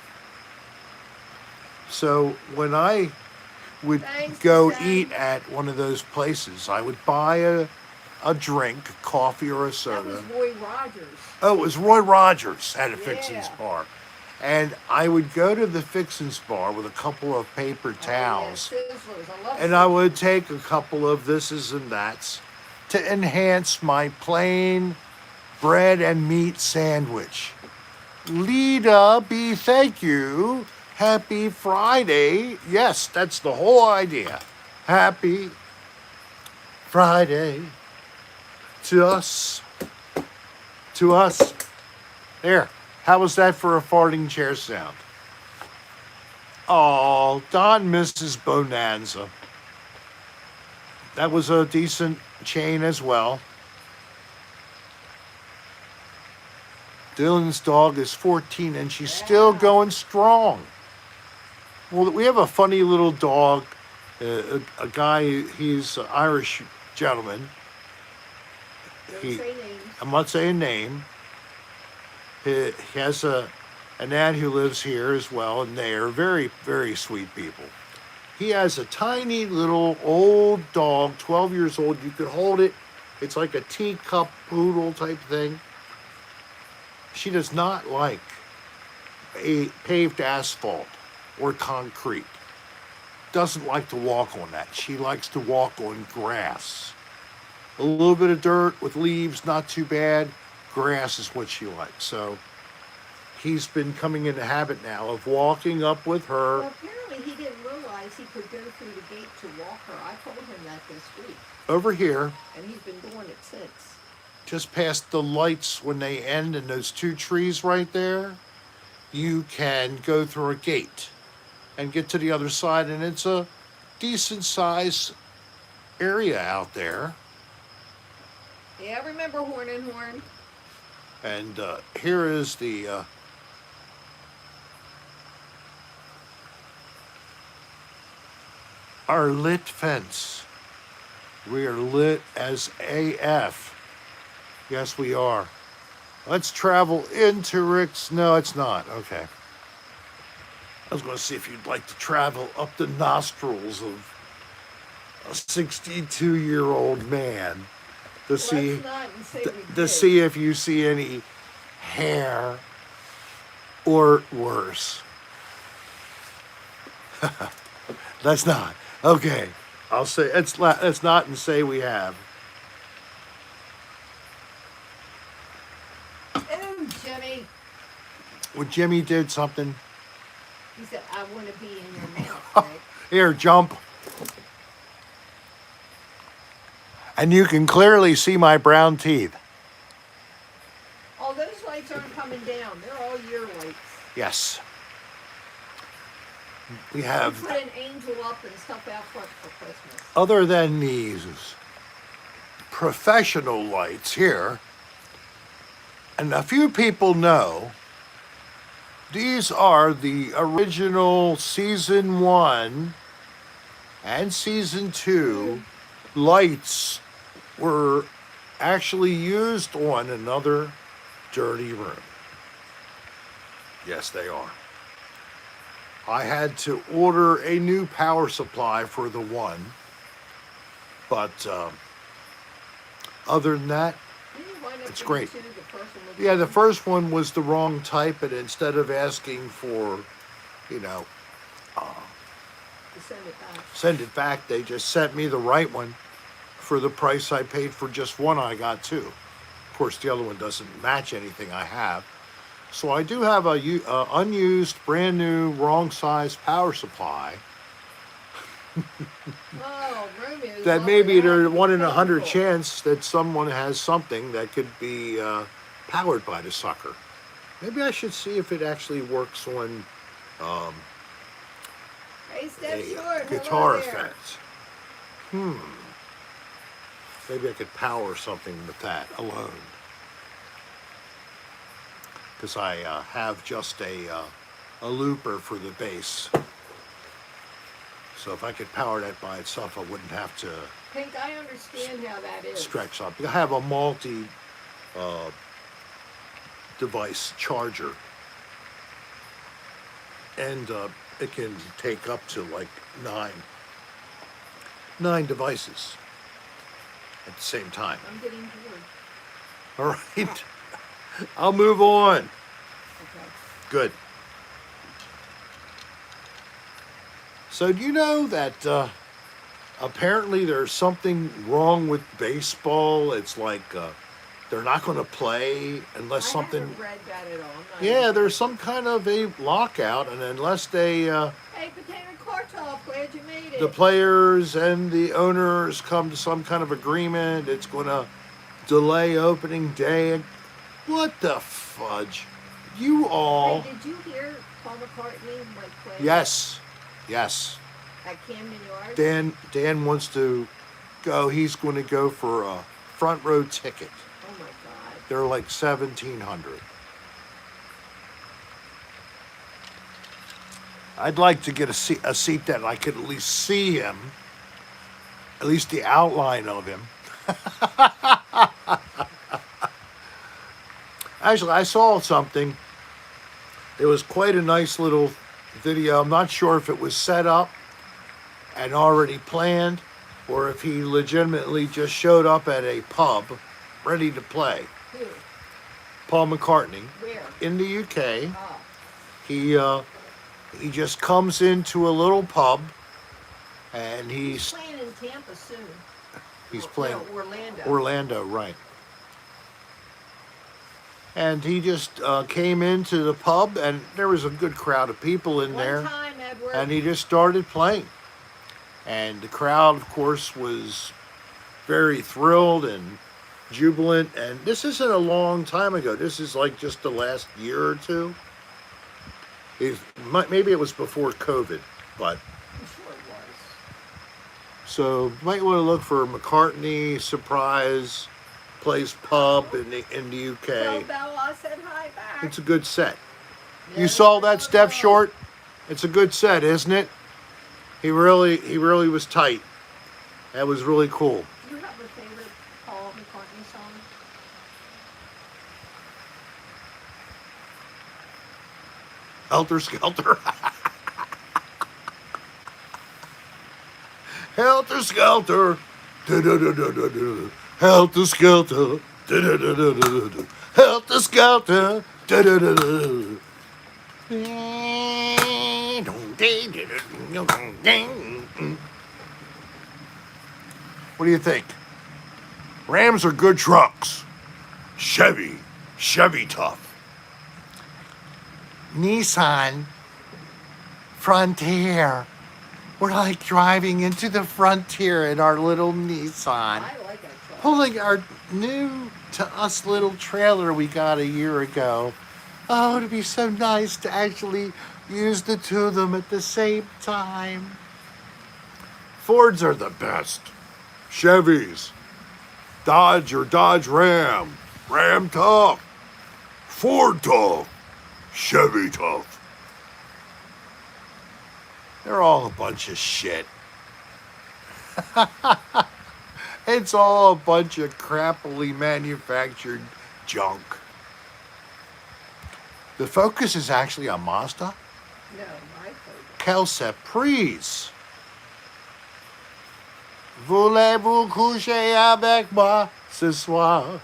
So when I would Thanks, go Sam. eat at one of those places, I would buy a drink, a coffee or a that. soda. That was Roy Rogers. Oh, it was Roy Rogers had a Fixins Yeah. bar. And I would go to the Fixins bar with a couple of paper towels. Oh, yeah, Sizzlers. I love And I would take a couple of thises and that's to enhance my plain bread and meat sandwich. Lita B, thank you. Happy Friday. Yes, that's the whole idea. Happy Friday to us. To us. There. How was that for a farting chair sound? Oh, Don misses Bonanza. That was a decent chain as well. Dylan's dog is 14 and she's still Yeah. going strong. Well, we have a funny little dog, a guy, he's an Irish gentleman. Don't He- say names. I'm not saying name. He has an aunt who lives here as well, and they are very, very sweet people. He has a tiny little old dog, 12 years old. You could hold it. It's like a teacup poodle type thing. She does not like a paved asphalt or concrete. Doesn't like to walk on that. She likes to walk on grass. A little bit of dirt with leaves, not too bad. Grass is what she likes. So he's been coming into habit now of walking up with her. Well, apparently he didn't realize he could go through the gate to walk her. I told him that this week, Over here, and he's been doing it since. just past the lights when they end in those two trees right there, you can go through a gate and get to the other side, and it's a decent size area out there. Yeah, I remember Horn and Horn. And here is the our lit fence. We are lit as AF. Yes, we are. Let's travel into Rick's. No, it's not. Okay. I was going to see if you'd like to travel up the nostrils of a 62-year-old man to see Let's not and say we to did. see if you see any hair or worse. That's not. Okay. I'll say it's not and say we have. Jimmy. When Jimmy did something, He said, I want to be in your mouth, Rick. here, jump. And you can clearly see my brown teeth. Oh, those lights aren't coming down. They're all year lights. Yes. We We have, put an angel up and stuff out front for Christmas. other than these professional lights here, and a few people know, these are the original season 1 and season 2 lights were actually used on another dirty room. Yes, they are. I had to order a new power supply for the one, but other than that, Didn't you wind up it's getting great. two? The first one was yeah, the first one was the wrong type, and instead of asking for, you know, to send it back. send it back, they just sent me the right one for the price I paid for just one. I got two. Of course, the other one doesn't match anything I have. So I do have a unused, brand new, wrong size power supply Oh, Romeo. that maybe there's 1 in 100 chance that someone has something that could be powered by the sucker. Maybe I should see if it actually works on Hey, Steph a Short, guitar hello there. effect. Maybe I could power something with that alone. Because I have just a looper for the bass. So if I could power that by itself, I wouldn't have to Pink, I understand how that is. stretch up. I have a multi device charger. And it can take up to like nine devices at the same time. I'm getting bored. All right. I'll move on. Okay. Good. So do you know that apparently there's something wrong with baseball? It's like they're not going to play unless I something... haven't read that at all. I'm not Yeah, even there's sure. some kind of a lockout, and unless they... Hey, Potato Kartoff, glad you made it. the players and the owners come to some kind of agreement, it's going to delay opening day. What the fudge? You all... Hey, did you hear Paul McCartney like play Yes. at Camden Yards? Dan wants to go. He's going to go for a front row ticket. Oh my God. They're like $1,700. I'd like to get a seat that I could at least see him, at least the outline of him. Actually, I saw something. It was quite a nice little video. I'm not sure if it was set up and already planned, or if he legitimately just showed up at a pub ready to play. Who? Paul McCartney Where? in the UK. Oh. He just comes into a little pub, and He's playing in Tampa soon. he's Or- playing no, Orlando. Orlando, right? And he just came into the pub, and there was a good crowd of people in there. One time, Edward. And he just started playing. And the crowd, of course, was very thrilled and jubilant. And this isn't a long time ago. This is like just the last year or two. Maybe it was before COVID, but I'm sure it was. so you might want to look for McCartney surprise plays pub in the Tell UK. Bella I said hi back. It's a good set. Yeah, You saw there that, we Steph go. Short? It's a good set, isn't it? He really was tight. That was really cool. Do you have a favorite Paul McCartney song? Helter Skelter. Helter Skelter. Du-du-du-du-du-du. Helter Skelter. Du-du-du-du-du-du. Helter Skelter. Du-du-du-du-du. What do you think? Rams are good trucks. Chevy tough. Nissan Frontier. We're like driving into the frontier in our little Nissan, I like that truck. pulling our new to us little trailer we got a year ago. Oh, it'd be so nice to actually use the two of them at the same time. Fords are the best. Chevys. Dodge or Dodge Ram. Ram tough. Ford tough. Chevy tough. They're all a bunch of shit. It's all a bunch of crappily manufactured junk. The Focus is actually a Mazda. No, my Focus. Quelle surprise! Voulez-vous coucher avec moi ce soir?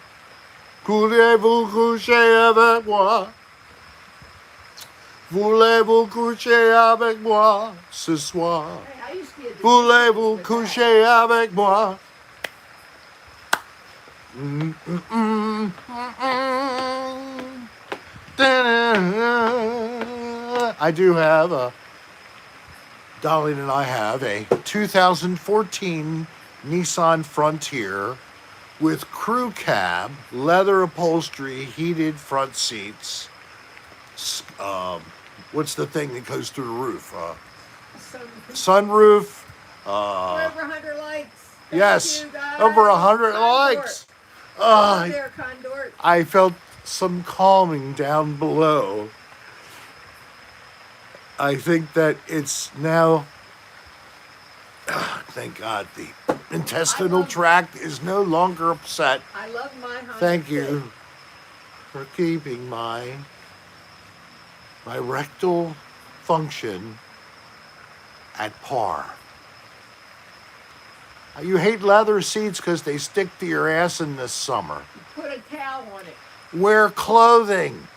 Voulez-vous coucher avec moi? Voulez-vous coucher avec moi ce soir? Hey, I used to be a Voulez-vous with coucher avec moi? I do have a, Darlene and I have a 2014 Nissan Frontier with crew cab, leather upholstery, heated front seats. What's the thing that goes through the roof? Sunroof. over 100 likes. Thank Yes, you, guys. over 100 Condor. likes. Hello there, Condor. I felt some calming down below. I think that it's now, thank God, the intestinal tract is no longer upset. I love my Honda Thank Fit. you for keeping my rectal function at par. You hate leather seats because they stick to your ass in the summer. Put a towel on it. Wear clothing.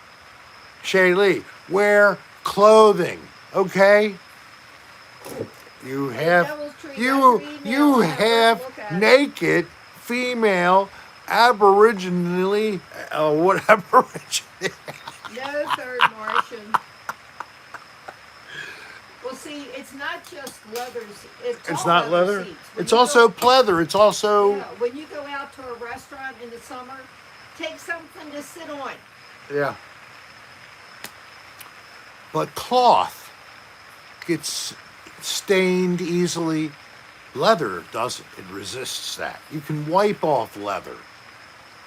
Shaylee, wear clothing, okay? You have Devil's Tree, you that's female, you whatever, have look at it. naked female aboriginally what aborigine? No third Martian. Well, see, it's not just leathers. It's all not leather. seats. When It's you also go, pleather. It's also when you go out to a restaurant in the summer, take something to sit on. yeah. But cloth gets stained easily. Leather doesn't. It resists that. You can wipe off leather.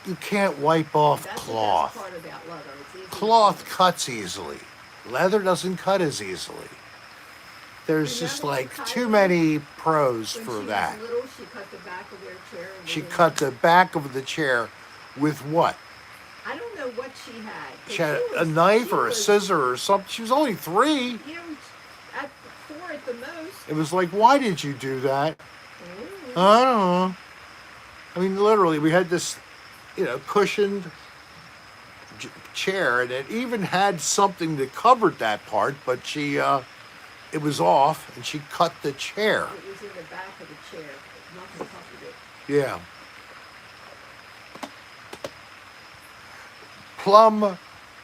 You can't wipe off That's cloth. the best part about leather. It's easy to Cloth clean. cuts easily. Leather doesn't cut as easily. There's just Remember like when too Kylie- many pros When for she that. was little, she cut the back of their chair. And She made it- cut the back of the chair with what? I don't know what she had. but She had a was- knife she or a was, scissor or something. She was only 3. You know, at 4 at the most. It was like, why did you do that? Mm. I don't know. I mean, literally, we had this, cushioned chair, and it even had something that covered that part, but it was off, and she cut the chair. It was in the back of the chair. Nothing covered it. Yeah. Plum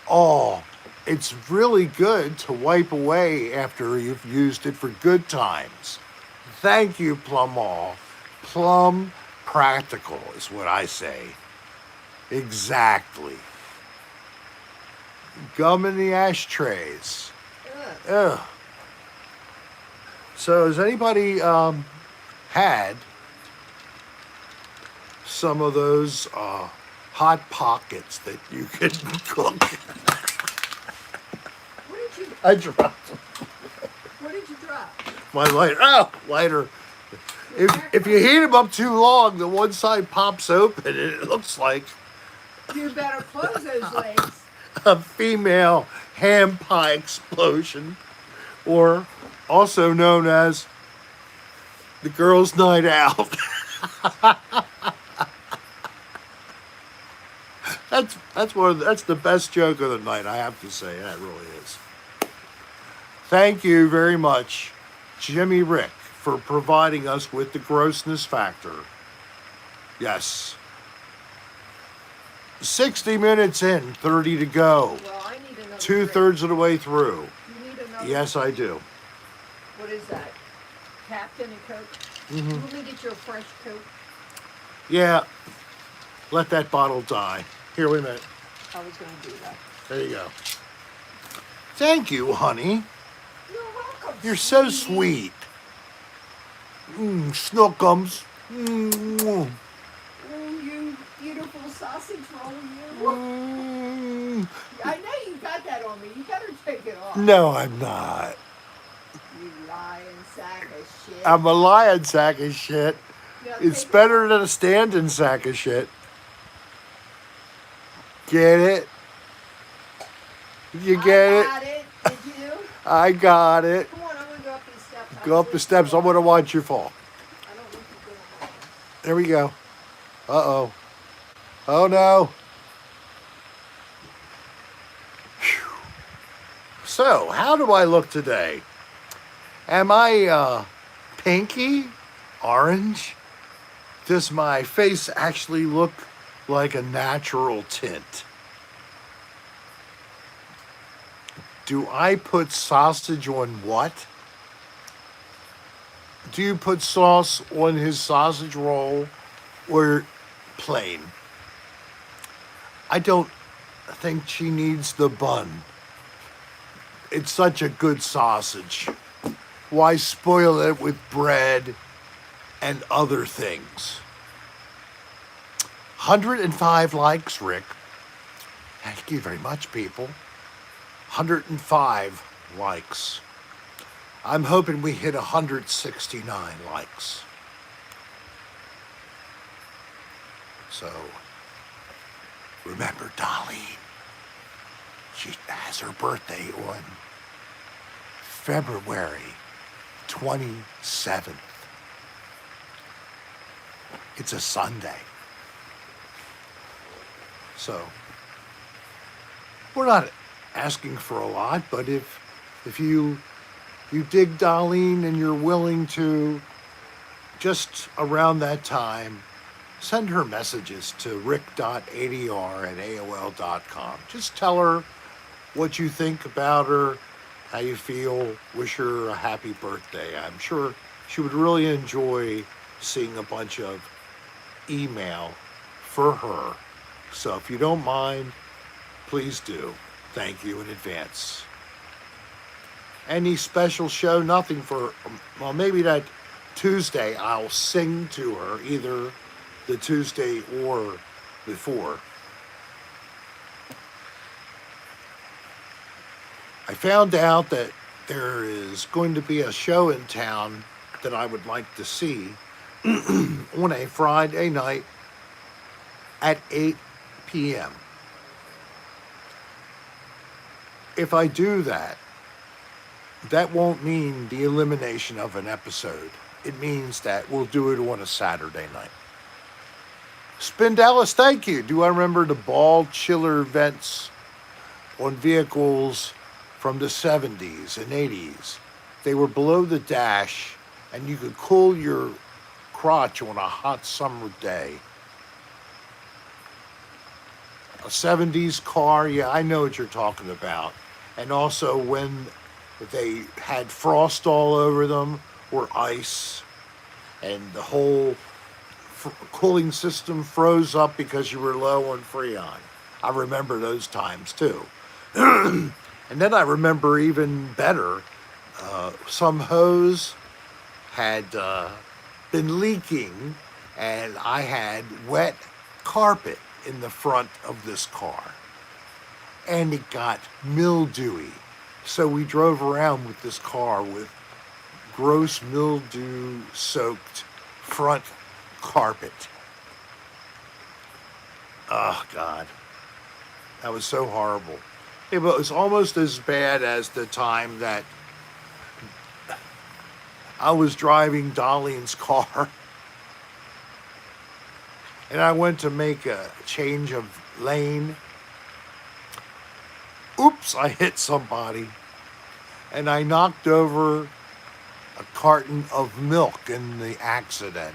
All. It's really good to wipe away after you've used it for good times. Thank you, Plum All. Plum practical is what I say. Exactly. Gum in the ashtrays. Ugh. Ugh. So has anybody had some of those hot pockets that you can cook? What did you? I dropped What did you drop? my lighter. Oh, lighter. If you heat them up too long, the one side pops open and it looks like You better close those legs. a female ham pie explosion, or also known as the girls' night out. That's the best joke of the night, I have to say. That really is. Thank you very much, Jimmy Rick, for providing us with the grossness factor. Yes. 60 minutes in, 30 to go. Well, I need another 2/3 of the way through. You need another. Yes, I do. What is that? Captain and Coke? Mm-hmm. Let me get you a fresh Coke. Yeah, let that bottle die. Here, wait a minute. I was going to do that. There you go. Thank you, honey. You're welcome. You're so sweetie. sweet. Snookums. Mm. Oh, you beautiful sausage roll, you. Mm. I know you got that on me. You better take it off. No, I'm not. You lying sack of shit. I'm a lying sack of shit. Yeah, It's take it better off. than a standing sack of shit. Get it? You get I it? got it. Did you? I got it. Come on, I'm going to go up these steps. Go up the steps. I'm going to watch you fall. I don't want you going up. There we go. Uh-oh. Oh, no. Whew. So, how do I look today? Am I pinky? Orange? Does my face actually look like a natural tint? Do I put sausage on what? Do you put sauce on his sausage roll or plain? I don't think she needs the bun. It's such a good sausage. Why spoil it with bread and other things? 105 likes, Rick. Thank you very much, people. 105 likes. I'm hoping we hit 169 likes. So, remember Dolly. She has her birthday on February 27th. It's a Sunday. So, we're not asking for a lot, but if you dig Darlene and you're willing to, just around that time, send her messages to rick.adr@aol.com. Just tell her what you think about her, how you feel, wish her a happy birthday. I'm sure she would really enjoy seeing a bunch of email for her. So if you don't mind, please do. Thank you in advance. Any special show? Nothing for, well, maybe that Tuesday I'll sing to her, either the Tuesday or before. I found out that there is going to be a show in town that I would like to see on a Friday night at 8 p.m. If I do that, that won't mean the elimination of an episode. It means that we'll do it on a Saturday night. Spin Dallas, thank you. Do I remember the ball chiller vents on vehicles from the 70s and 80s? They were below the dash, and you could cool your crotch on a hot summer day. A 70s car, yeah, I know what you're talking about. And also when they had frost all over them or ice, and the whole cooling system froze up because you were low on Freon. I remember those times too. And then I remember even better, some hose had been leaking, and I had wet carpet in the front of this car, and it got mildewy. So we drove around with this car with gross mildew soaked front carpet. Oh God, that was so horrible. It was almost as bad as the time that I was driving Darlene's car and I went to make a change of lane. Oops, I hit somebody, and I knocked over a carton of milk in the accident,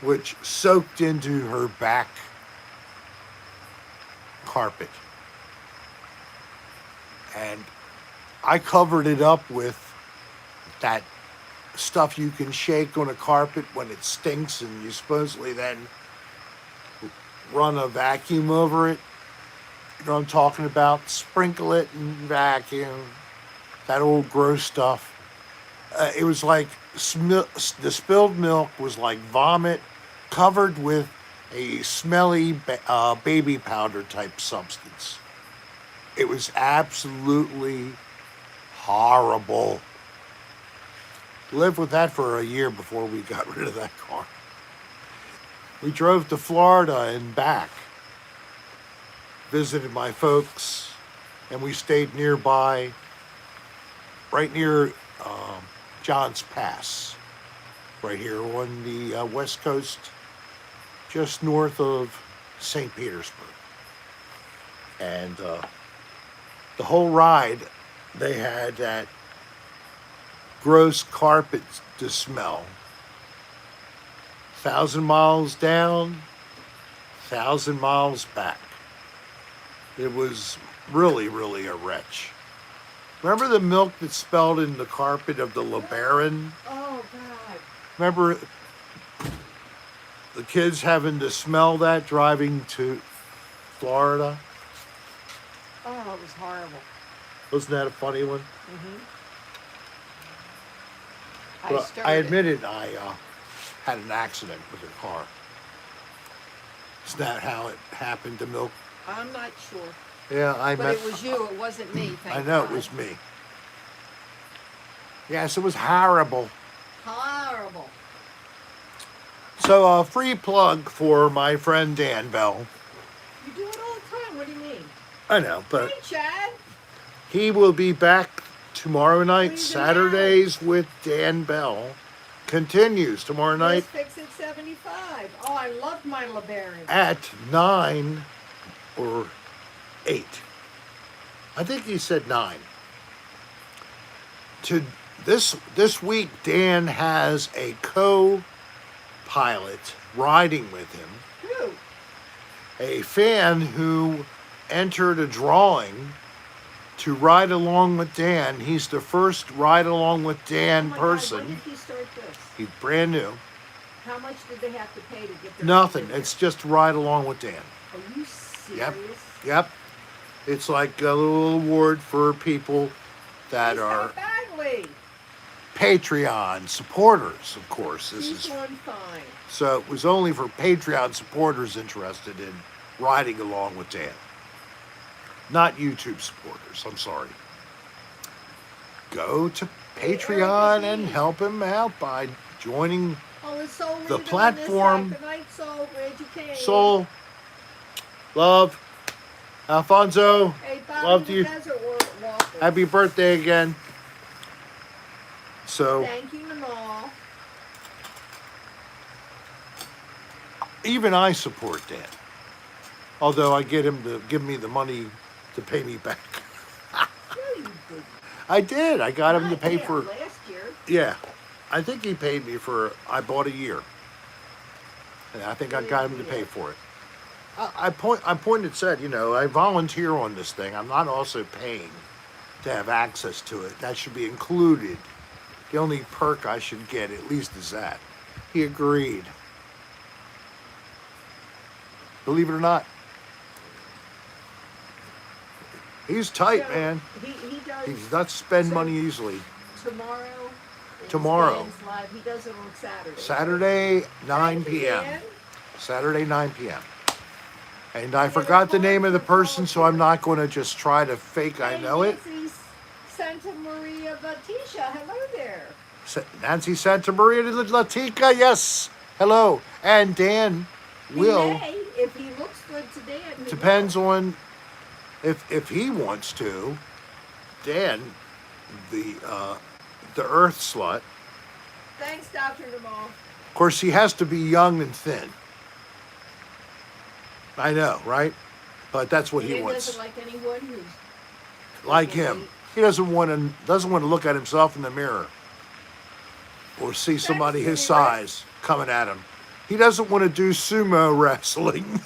which soaked into her back carpet. and I covered it up with that stuff you can shake on a carpet when it stinks, and you supposedly then run a vacuum over it. You know what I'm talking about? Sprinkle it and vacuum. That old gross stuff. It was like the spilled milk was like vomit covered with a smelly baby powder type substance. It was absolutely horrible. Lived with that for a year before we got rid of that car. We drove to Florida and back, visited my folks, and we stayed nearby, right near John's Pass, right here on the west coast, just north of St. Petersburg. And the whole ride, they had that gross carpet to smell. 1,000 miles down, 1,000 miles back. It was really, really a wretch. Remember the milk that smelled in the carpet of the LeBaron? Oh, God. Remember the kids having to smell that driving to Florida? Oh, it was horrible. Wasn't that a funny one? Mm-hmm. Well, I admitted I had an accident with a car. Is that how it happened to milk? I'm not sure. Yeah, But it was you. It wasn't me. Thank I know God. it was me. Yes, it was horrible. Horrible. So a free plug for my friend Dan Bell. You do it all the time. What do you mean? I know, but Hey, Chad. he will be back tomorrow night. Please Saturdays with Dan Bell continues tomorrow night Let's fix it 75. Oh, I love my LeBaron. at 9 or 8. I think he said 9. To this week, Dan has a co-pilot riding with him, Who? a fan who entered a drawing to ride along with Dan. He's the first ride along with Dan Oh my person. God, when did he start this? He's brand new. How much did they have to pay to get their Nothing. ticket? It's just ride along with Dan. Are you serious? Yep. It's like a little award for people that He's are got Bagley. Patreon supporters, of course. This He's is doing fine. so it was only for Patreon supporters interested in riding along with Dan. Not YouTube supporters. I'm sorry. Go to Patreon and help him out by joining Oh, it's so the leaving platform. On this Good night, Soul. Glad you came. Soul, love, Alfonso, Hey, Bobby love the you. Desert Walker. Happy birthday again. So Thank you and all. even I support Dan. Although I get him to give me the money to pay me back. No, you didn't. I did. I got him to Not pay yet, for. last year. Yeah, I think he paid me for. I bought a year, and I think I got him to pay for it. I pointed said, you know, I volunteer on this thing. I'm not also paying to have access to it. That should be included. The only perk I should get, at least, is that. He agreed. Believe it or not, he's tight, So, man. He does. He's not spend So- money easily. Tomorrow. is Tomorrow. Dan's Live. He does it on Saturday. Saturday, 9 Thank you, p.m. Dan. Saturday, 9 p.m. And I forgot the name of the person, so I'm not going to just try to fake I Hey, know it. Nancy Santa Maria Batisha. Hello there. Nancy Santa Maria de Latica, yes. Hello. And Dan He will. may, if he looks good to Dan. he Depends will. on if he wants to. Dan, the Earth slut. Thanks, Dr. Namal. Of course, he has to be young and thin. I know, right? But that's what he Dan wants. doesn't like anyone who's Like him. He doesn't want to look at himself in the mirror or see somebody his pretty right. size coming at him. He doesn't want to do sumo wrestling.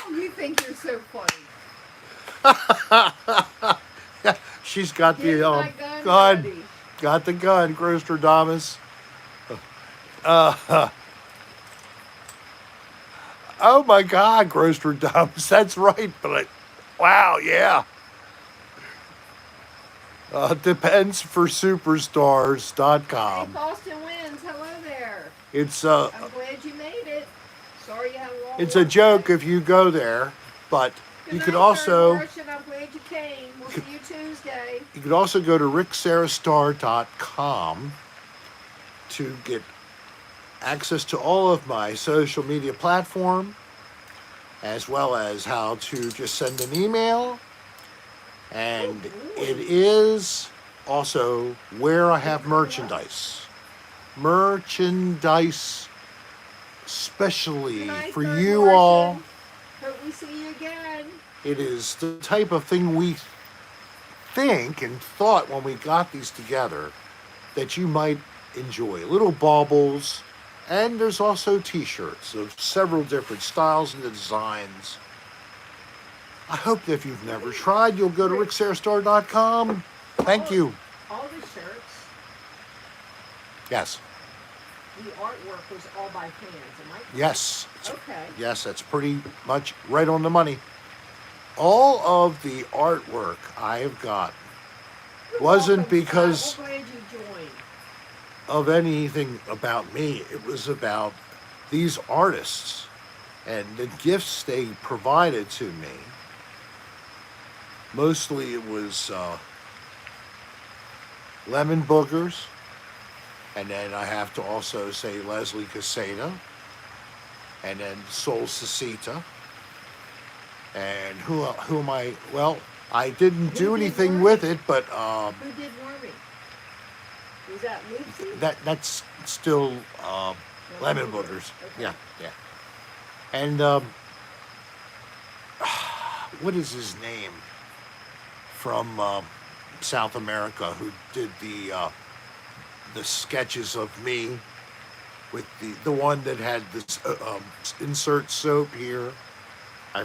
Oh, you think you're so funny. She's got Getting the my gun gun. ready. Got the gun, Grostradamus. Uh, oh my God, Grostradamus. That's right. But wow, yeah. Depends for Hey, superstars.com. Boston wins. Hello there. It's I'm glad you made it. Sorry you had a long it's a work day. joke if you go there, but Good you could night, Terry also Martian. I'm glad you came. We'll see you Tuesday. you could also go to ricksarastar.com to get access to all of my social media platform, as well as how to just send an email. Oh, And it boy. is also where I Are you have coming up? merchandise, Good especially night, for Third you all. Martian. Hope we see you again. It is the type of thing we think and thought when we got these together that you might enjoy. Little baubles, and there's also t-shirts of several different styles and designs. I hope that if you've never Great. tried, you'll go to Great. ricksarastar.com. Thank you. All the shirts, Yes. the artwork was all by fans. Am I correct? Yes. Okay. Yes, that's pretty much right on the money. All of the artwork I have got You're wasn't welcome, because Scott. We're glad you joined. of anything about me. It was about these artists and the gifts they provided to me. Mostly it was lemon boogers, and then I have to also say Leslie Caseta, and then Sol Cecita, and who am I? Well, I didn't Who do did anything Wormy? with it, but Who did Wormy? Was that Lucy? that's still lemon Booger. boogers. Okay. Yeah, yeah. And what is his name from South America who did the sketches of me with the one that had this insert soap here. I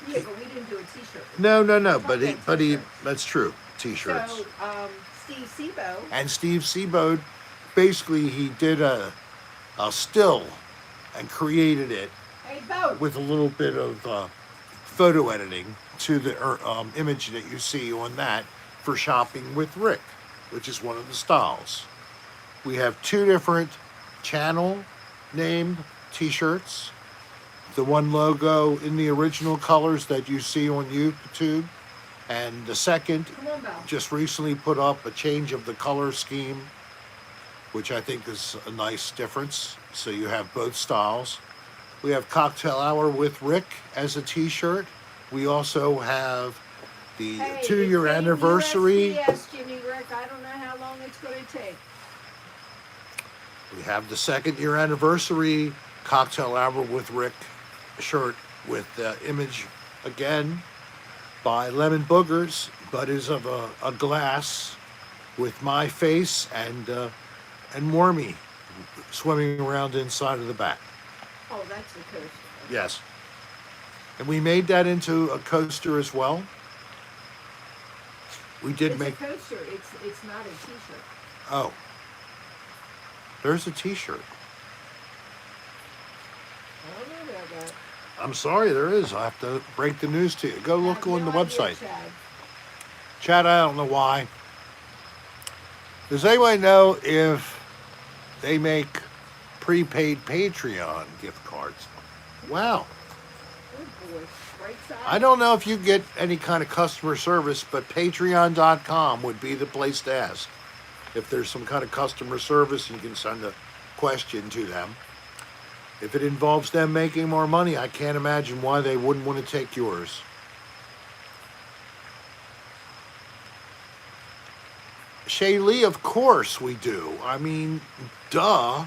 Yeah, but we didn't do a T-shirt. no, We're but talking about he T-shirts. that's true. T-shirts. So, Steve Sebo. And Steve Seabode, basically he did a still and created it Hey, Bo. with a little bit of photo editing to the image that you see on that for shopping with Rick, which is one of the styles. We have two different channel named t-shirts. The one logo in the original colors that you see on YouTube, and the second Come on, Bo. just recently put up a change of the color scheme, which I think is a nice difference. So you have both styles. We have Cocktail Hour with Rick as a t-shirt. We also have the Hey, 2-year it came anniversary. USPS, Jimmy Rick. I don't know how long it's going to take. We have the 2nd-year anniversary Cocktail Hour with Rick shirt with the image again by Lemon Boogers, but is of a glass with my face and Wormy swimming around inside of the back. Oh, that's the coaster. Yes. And we made that into a coaster as well. We did It's make. a coaster. It's not a T-shirt. Oh. There's a t-shirt. I don't know about that. I'm sorry, there is. I have to break the news to you. Go I look have on no the idea, website. Chad. Chad, I don't know why. Does anyone know if they make prepaid Patreon gift cards? Wow. Good boy. Right side. I don't know if you get any kind of customer service, but patreon.com would be the place to ask. If there's some kind of customer service, you can send a question to them. If it involves them making more money, I can't imagine why they wouldn't want to take yours. Shaylee, of course we do. I mean, duh.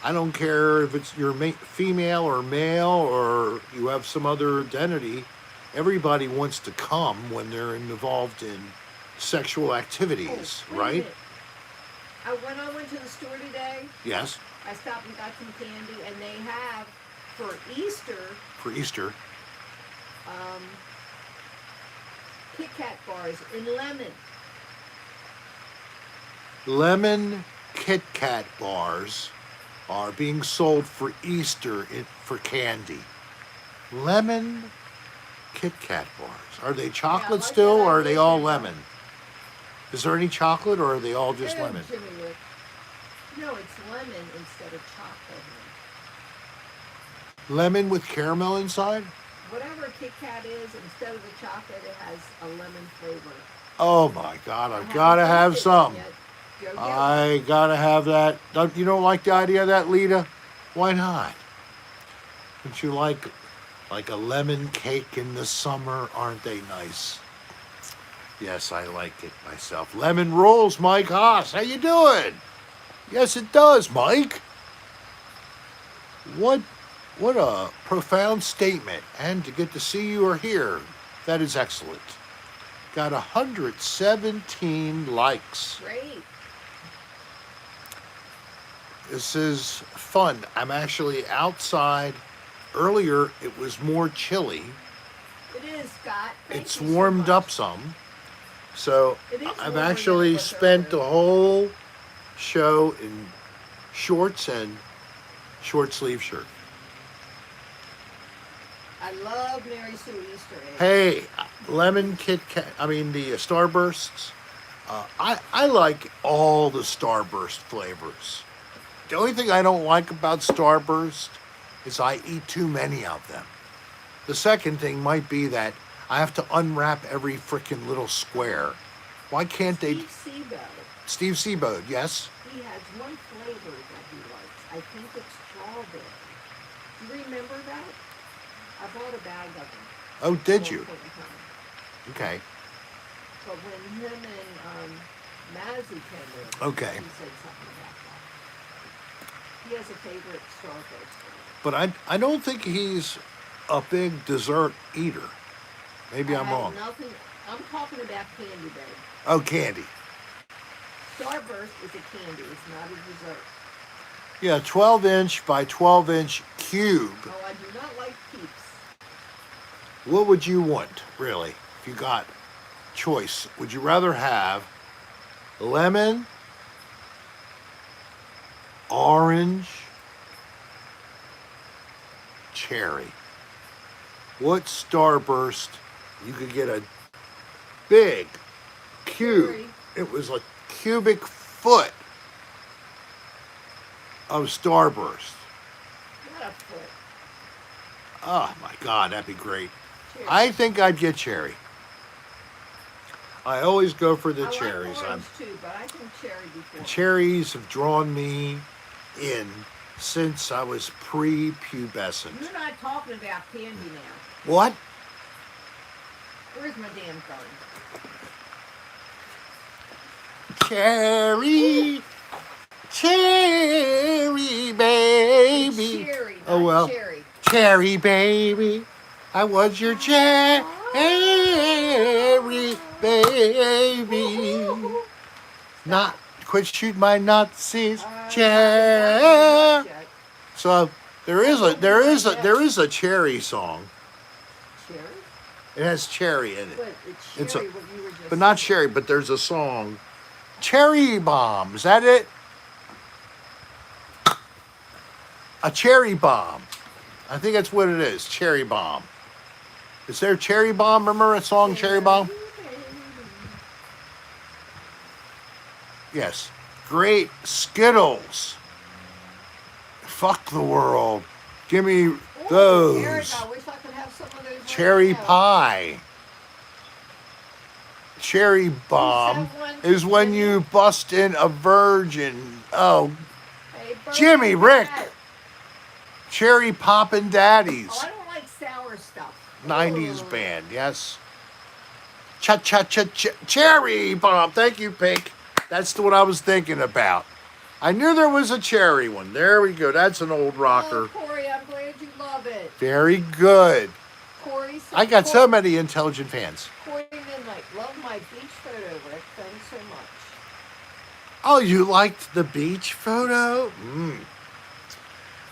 I don't care if it's you're female or male or you have some other identity. Everybody wants to come when they're involved in sexual activities, Wait a right? minute. When I went to the store today, Yes, I stopped and got some candy, and they have for Easter for Easter. Kit Kat bars in lemon. Lemon Kit Kat bars are being sold for Easter for candy. Lemon Kit Kat bars. Are they chocolate like still, that or are they all idea, lemon? Is there any chocolate, or are they all just Oh, lemon? Jimmy Rick. No, it's lemon instead of chocolate. Lemon with caramel inside? Whatever Kit Kat is, instead of the chocolate, it has a lemon flavor. Oh my God, I I've haven't got to have tasted one some. yet. Go get one. I got to have that. You don't like the idea of that, Lita? Why not? Don't you like a lemon cake in the summer? Aren't they nice? Yes, I like it myself. Lemon rolls, Mike Haas. How you doing? Yes, it does, Mike. What a profound statement. And to get to see you or here, that is excellent. Got 117 likes. Great. This is fun. I'm actually outside. Earlier, it was more chilly. It is, Scott. Thank It's you so warmed much. up some. So It is I've warmer than it actually was spent the earlier. whole show in shorts and short sleeve shirt. I love Mary Sue Easter eggs. Hey, lemon Kit Kat, the Starbursts. I like all the Starburst flavors. The only thing I don't like about Starburst is I eat too many of them. The second thing might be that I have to unwrap every freaking little square. Why can't Steve Seago, Steve Seabold, yes? he has one flavor that he likes. I think it's strawberry. Do you remember that? I bought a bag of them. Oh, at did one you? point in time. Okay. But when him and Mazzy came in, Okay. he said something about that. He has a favorite Starburst flavor. But I don't think he's a big dessert eater. Maybe I'm wrong. I'm talking about candy, babe. Oh, candy. Starburst is a candy. It's not a dessert. Yeah, 12-inch by 12-inch cube. Oh, I do not like Peeps. What would you want, really, if you got choice? Would you rather have lemon, orange, cherry? What Starburst? You could get a big cube. Cherry. It was a cubic foot of Starburst. Not a foot. Oh my God, that'd be great. Cherry. I think I'd get cherry. I always go for the I cherries. like orange too, but I think cherry before. Cherries have drawn me in since I was pre-pubescent. You're not talking about candy now. What? Where's my damn phone? Cherry, cherry baby. It's cherry, Oh not well, cherry. cherry baby. I was your cherry baby. Not quit shooting my Nazis. Cherry. So there is a cherry song. Cherry? It has cherry in it. But it's It's cherry, what you were just But not saying. cherry, but there's a song. Cherry bomb. Is that it? A cherry bomb. I think that's what it is. Cherry bomb. Is there cherry bomb? Remember a song, Cherry Bomb? Yes. Great Skittles. Fuck the world. Give me Ooh, those. Eric, I wish I could have some of those. Cherry right now. pie. Cherry bomb is when you bust in a virgin. Oh, Hey, Bernie Jimmy, Rick. Cat. Cherry Poppin' Daddies. Oh, I don't like sour stuff. 90s Ugh. band, yes. Cherry bomb. Thank you, Pink. That's what I was thinking about. I knew there was a cherry one. There we go. That's an old rocker. Oh, Corey, I'm glad you love it. Very good. Corey said, I got so many intelligent fans. Corey Midnight, love my beach photo, Rick. Thanks so much. Oh, you liked the beach photo?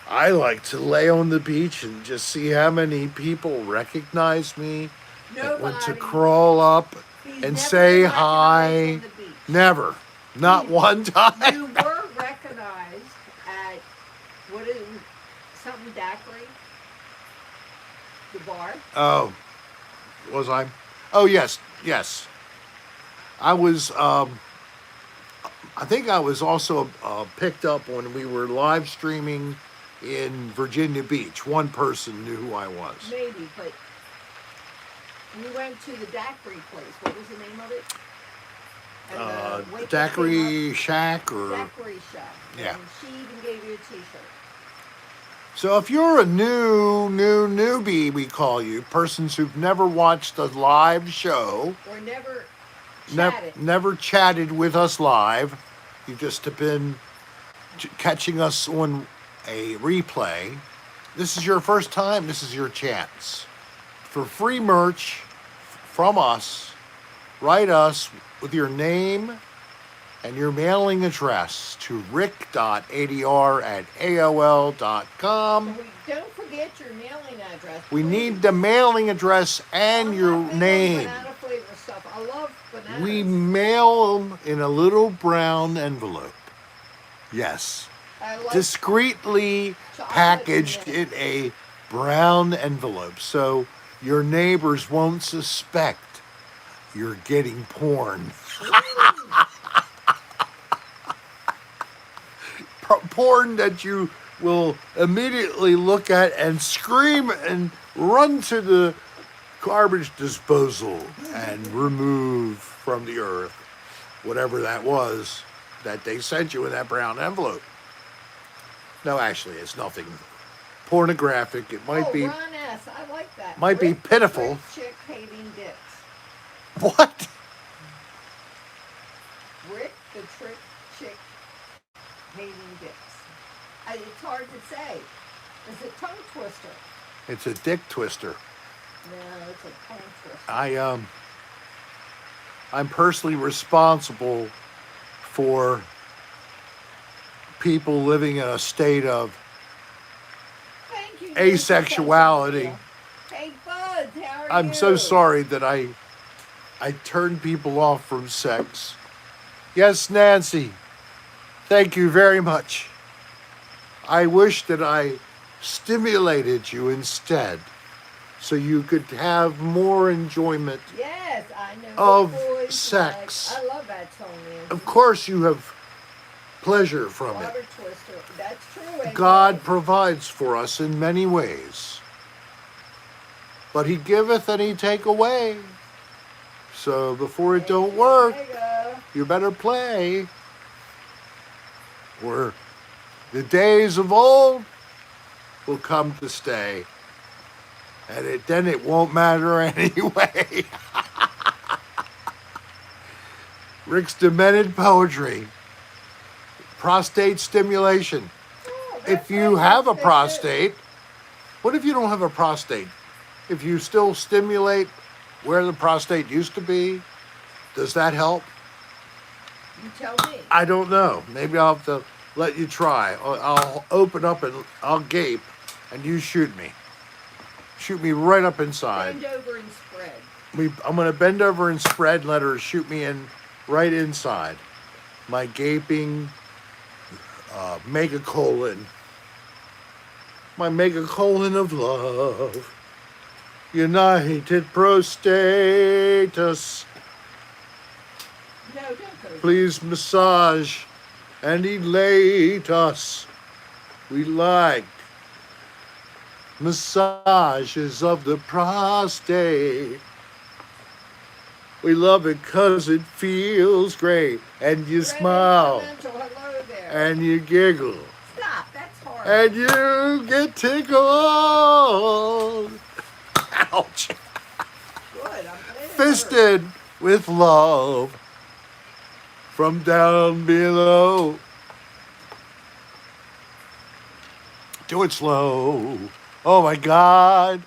I like to lay on the beach and just see how many people recognize me went to Nobody. crawl up He's and never say been recognized hi. on the beach. Never. Not one time. You were recognized at what is something daiquiri, the bar. Oh, was I? Oh, yes, yes. I was, I think I was also picked up when we were live streaming in Virginia Beach. One person knew who I was. Maybe, but we went to the daiquiri place. What was the name of it? And the waitress came Daiquiri Shack up, or... Daiquiri Shack. Yeah. And she even gave you a T-shirt. So if you're a newbie, we call you, persons who've never watched a live show, Or never chatted. never chatted with us live, you just have been catching us on a replay, this is your first time, this is your chance. For free merch from us, write us with your name and your mailing address to rick.adr@aol.com. Don't forget your mailing address. We please. need the mailing address and I'm your not big on name. Banana flavor stuff. I love bananas. We mail them in a little brown envelope. Yes. I like Discreetly chocolate packaged and in a brown envelope so your neighbors won't suspect you're getting porn. Porn that you will immediately look at and scream and run to the garbage disposal and remove from the earth whatever that was that they sent you in that brown envelope. No, actually, it's nothing pornographic. It might be. Ron S. I like that. Might be Rick the pitiful. Trick Chick hating dicks. What? Rick the Trick Chick hating dicks. It's hard to say. It's a tongue twister. It's a dick twister. No, it's a tongue twister. I'm personally responsible for people living in a state of Thank you. asexuality. Hey, Bud, how are you? I'm so sorry that I turned people off from sex. Yes, Nancy. Thank you very much. I wish that I stimulated you instead so you could have more enjoyment. Yes, I know. Of what boys sex. Like. I love that song, Nancy. Of course you have pleasure from it. Water twister. That's true. AJ. God provides for us in many ways. But he giveth and he take away. So before it don't work, you better play. Or the days of old will come to stay. And then it won't matter anyway. Rick's demented poetry. Prostate stimulation. Oh, If you have a prostate, what if you don't have a prostate? If you still stimulate where the prostate used to be, does that help? You tell me. I don't know. Maybe I'll have to let you try. I'll open up and I'll gape and you shoot me. Shoot me right up inside. Bend over and spread. I'm going to bend over and spread and let her shoot me in right inside. My gaping megacolon. My megacolon of love. United prostatus. No, don't go. Please massage and elate us. We like massages of the prostate. We love it 'cause it feels great. And you smile. Hello there. And you giggle. Stop, that's hard. And you get tickled. Ouch. Good, I'm glad it hurt. Fisted with love from down below. Do it slow. Oh my God.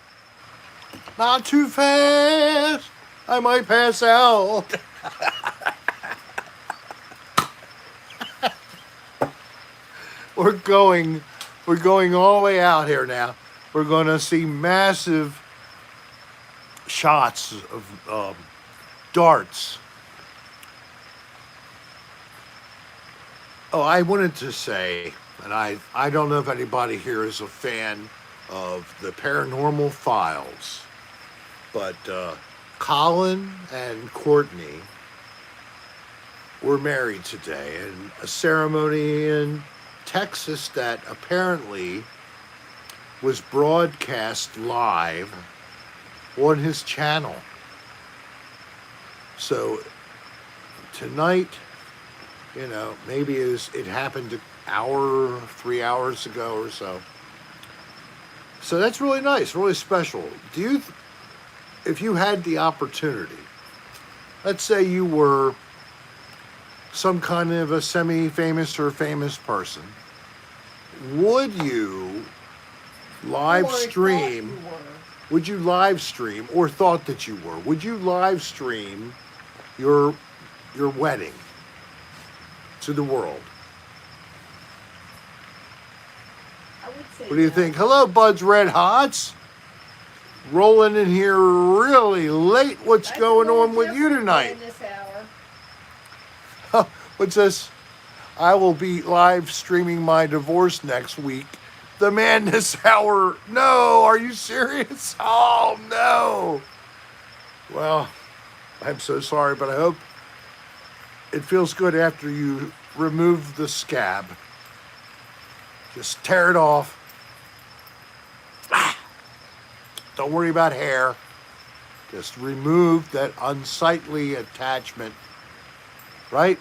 Not too fast. I might pass out. We're going all the way out here now. We're going to see massive shots of darts. Oh, I wanted to say, and I don't know if anybody here is a fan of the Paranormal Files, but Colin and Courtney were married today, and a ceremony in Texas that apparently was broadcast live on his channel. So tonight, you know, maybe it happened an hour, 3 hours ago or so. So that's really nice, really special. If you had the opportunity, let's say you were some kind of a semi-famous or famous person, would you live stream? Would you live stream, or thought that you were? Would you live stream your wedding to the world? I would say What do you think? Hello, Bud's Red Hots. Rolling in here really late. What's going on with you tonight? This hour. What's this? I will be live streaming my divorce next week. The madness hour. No, are you serious? Oh, no. Well, I'm so sorry, but I hope it feels good after you remove the scab. Just tear it off. Don't worry about hair. Just remove that unsightly attachment. Right?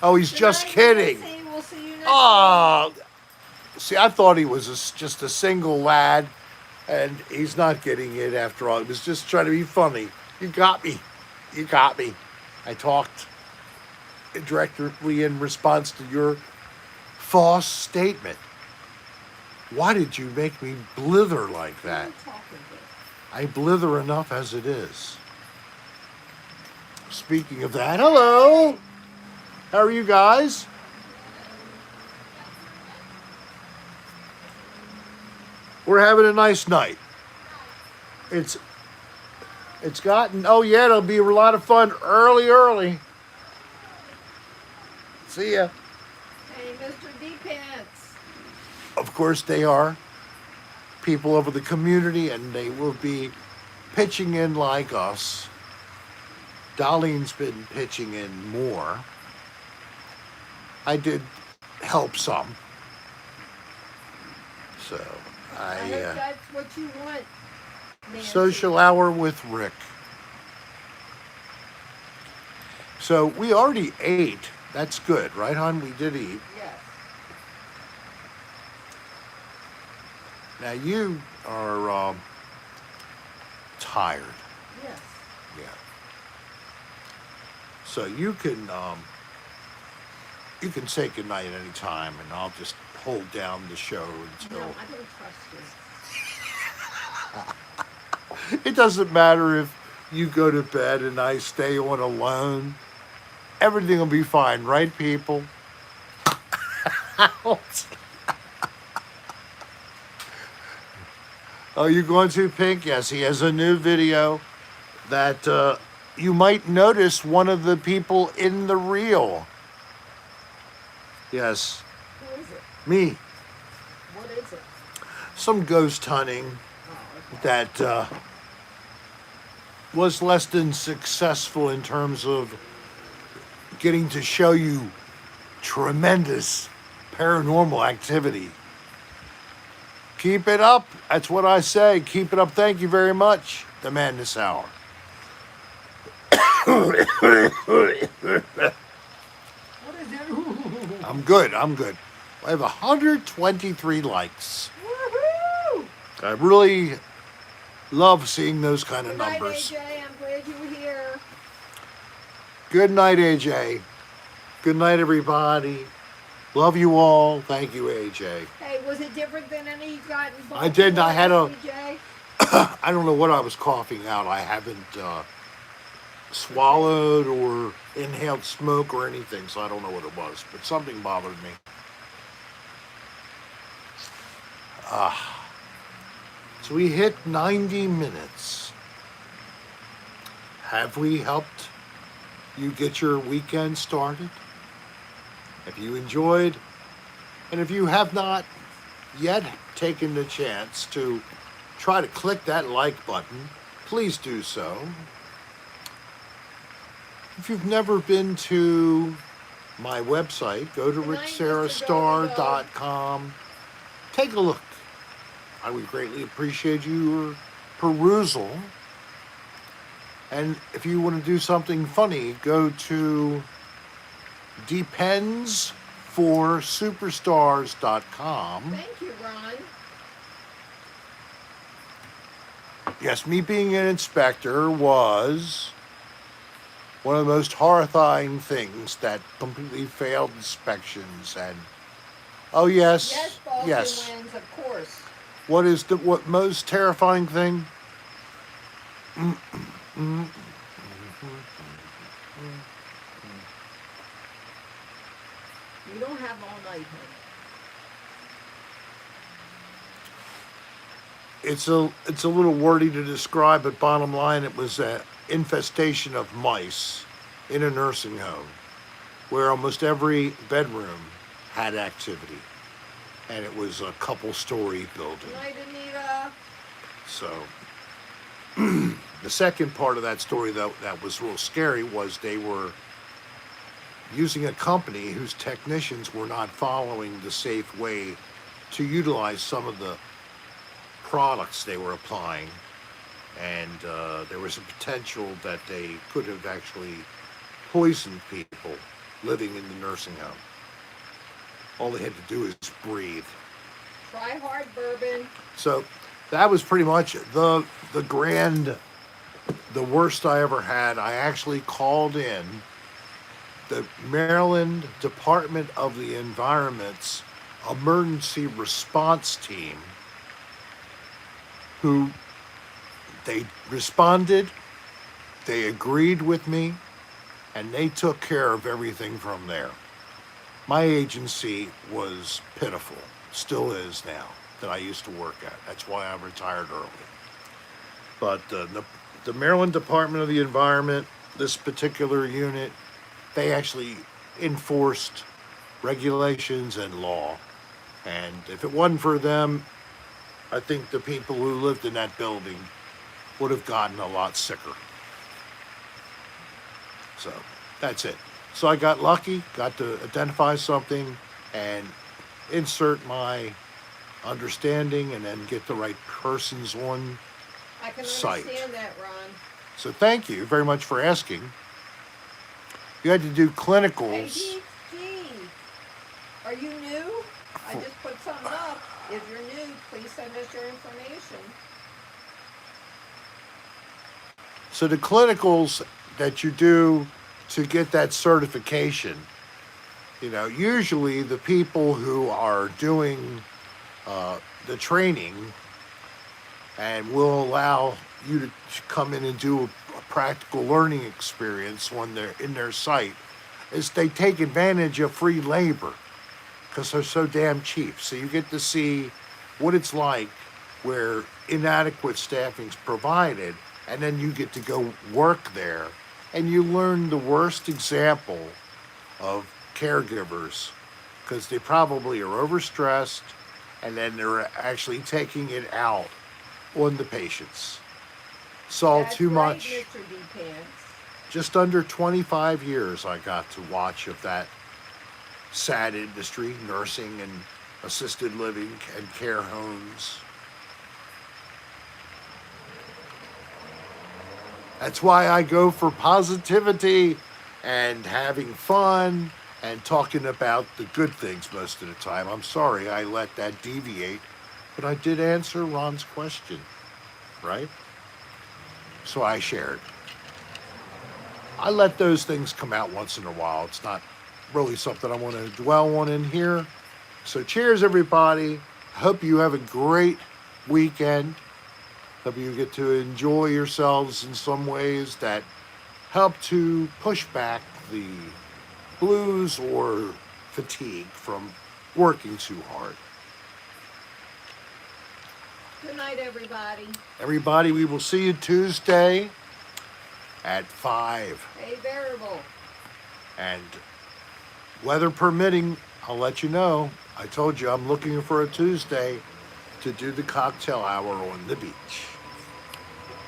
Oh, he's just kidding. We'll see you next Oh, see, I thought he was just a single lad, and he's not getting it after all. He was just trying to be funny. You got me. You got me. I talked directly in response to your false statement. Why did you make me blither like that? I blither enough as it is. Speaking of that, hello. How are you guys? We're having a nice night. It's gotten, oh yeah, it'll be a lot of fun early. See ya. Hey, Mr. D-Pants. Of course they are people of the community, and they will be pitching in like us. Darlene's been pitching in more. I did help some. So I hope that's what you want, Nancy. Social hour with Rick. So we already ate. That's good, right, hon? We did eat. Yes. Now you are tired. Yes. Yeah. So you can say goodnight anytime, and I'll just hold down the show until. No, I don't trust you. It doesn't matter if you go to bed and I stay on alone. Everything will be fine, right, people? Oh, you going to Pink? Yes, he has a new video that you might notice one of the people in the reel. Yes. Who is it? Me. What is it? Some ghost hunting Oh, okay. that was less than successful in terms of getting to show you tremendous paranormal activity. Keep it up. That's what I say. Keep it up. Thank you very much. The Madness Hour. What is it? I'm good. I have 123 likes. Woohoo! I really love seeing those kind of Good night, numbers. AJ. I'm glad you were here. Good night, AJ. Good night, everybody. Love you all. Thank you, AJ. Hey, was it different than any you got in I didn't. I had a. AJ? I don't know what I was coughing out. I haven't swallowed or inhaled smoke or anything, so I don't know what it was. But something bothered me. So we hit 90 minutes. Have we helped you get your weekend started? If you enjoyed, and if you have not yet taken the chance to try to click that like button, please do so. If you've never been to my website, go to Good night, Mr. Go-Go. richsarahstar.com. Take a look. I would greatly appreciate your perusal. And if you want to do something funny, go to dependsforsuperstars.com. Thank you, Ron. Yes, me being an inspector was one of the most horrifying things that completely failed inspections. And oh yes, Yes, Boston yes. wins, of course. What most terrifying thing? You don't have all night, honey. It's a little wordy to describe, but bottom line, it was an infestation of mice in a nursing home where almost every bedroom had activity, and it was a couple-story building. Good night, Anita. So the second part of that story, though, that was real scary, was they were using a company whose technicians were not following the safe way to utilize some of the products they were applying, and there was a potential that they could have actually poisoned people living in the nursing home. All they had to do is breathe. Try hard bourbon. So that was pretty much the worst I ever had. I actually called in the Maryland Department of the Environment's emergency response team, who they responded, they agreed with me, and they took care of everything from there. My agency was pitiful, still is now, that I used to work at. That's why I retired early. But the Maryland Department of the Environment, this particular unit, they actually enforced regulations and law. And if it wasn't for them, I think the people who lived in that building would have gotten a lot sicker. So that's it. So I got lucky, got to identify something and insert my understanding and then get the right persons on I can site. understand that, Ron. So thank you very much for asking. You had to do Hey, clinicals. DG, are you new? I just put something up. If you're new, please send us your information. So the clinicals that you do to get that certification, usually the people who are doing the training and will allow you to come in and do a practical learning experience when they're in their site is they take advantage of free labor because they're so damn cheap. So you get to see what it's like where inadequate staffing's provided, and then you get to go work there and you learn the worst example of caregivers because they probably are overstressed and then they're actually taking it out on the patients. It's all That's too right, much. Mr. D-Pants. Just under 25 years I got to watch of that sad industry, nursing and assisted living and care homes. That's why I go for positivity and having fun and talking about the good things most of the time. I'm sorry I let that deviate, but I did answer Ron's question, right? So I shared. I let those things come out once in a while. It's not really something I want to dwell on in here. So cheers, everybody. Hope you have a great weekend. Hope you get to enjoy yourselves in some ways that help to push back the blues or fatigue from working too hard. Good night, everybody. Everybody, we will see you Tuesday at 5. A variable. And weather permitting, I'll let you know. I told you I'm looking for a Tuesday to do the cocktail hour on the beach.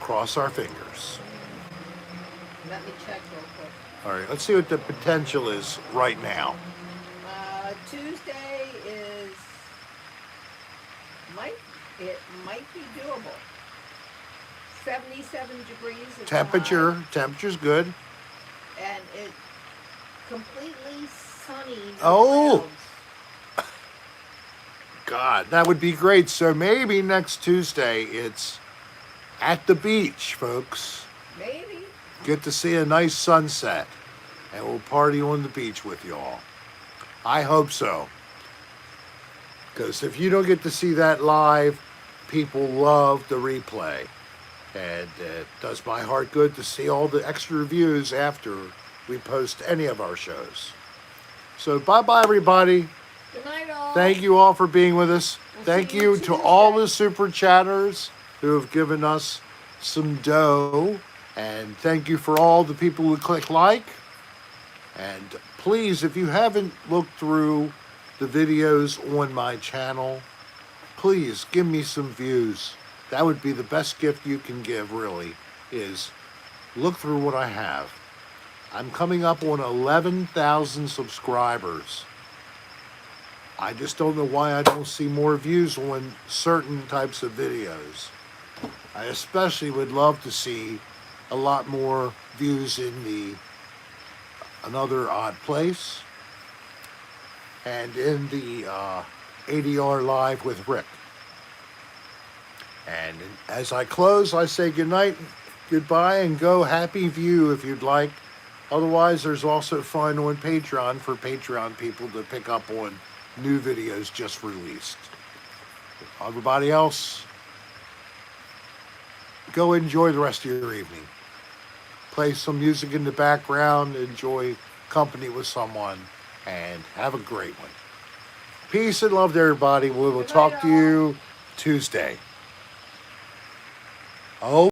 Cross our fingers. Let me check real quick. All right, let's see what the potential is right now. Tuesday is it might be doable. 77 degrees is the high, Temperature's good. and it's completely sunny. No Oh. clouds. God, that would be great. So maybe next Tuesday it's at the beach, folks. Maybe. Get to see a nice sunset, and we'll party on the beach with y'all. I hope so. Because if you don't get to see that live, people love the replay. And it does my heart good to see all the extra views after we post any of our shows. So bye-bye, everybody. Good night, all. Thank you all for being with us. We'll Thank see you you to all Tuesday. the super chatters who have given us some dough. And thank you for all the people who click like. And please, if you haven't looked through the videos on my channel, please give me some views. That would be the best gift you can give, really, is look through what I have. I'm coming up on 11,000 subscribers. I just don't know why I don't see more views on certain types of videos. I especially would love to see a lot more views in the Another Odd Place and in the ADR Live with Rick. And as I close, I say goodnight, goodbye, and go happy view if you'd like. Otherwise, there's also fun on Patreon for Patreon people to pick up on new videos just released. Everybody else, go enjoy the rest of your evening. Play some music in the background, enjoy company with someone, and have a great one. Peace and love to everybody. We will Good night, talk to all. you Tuesday. Oh.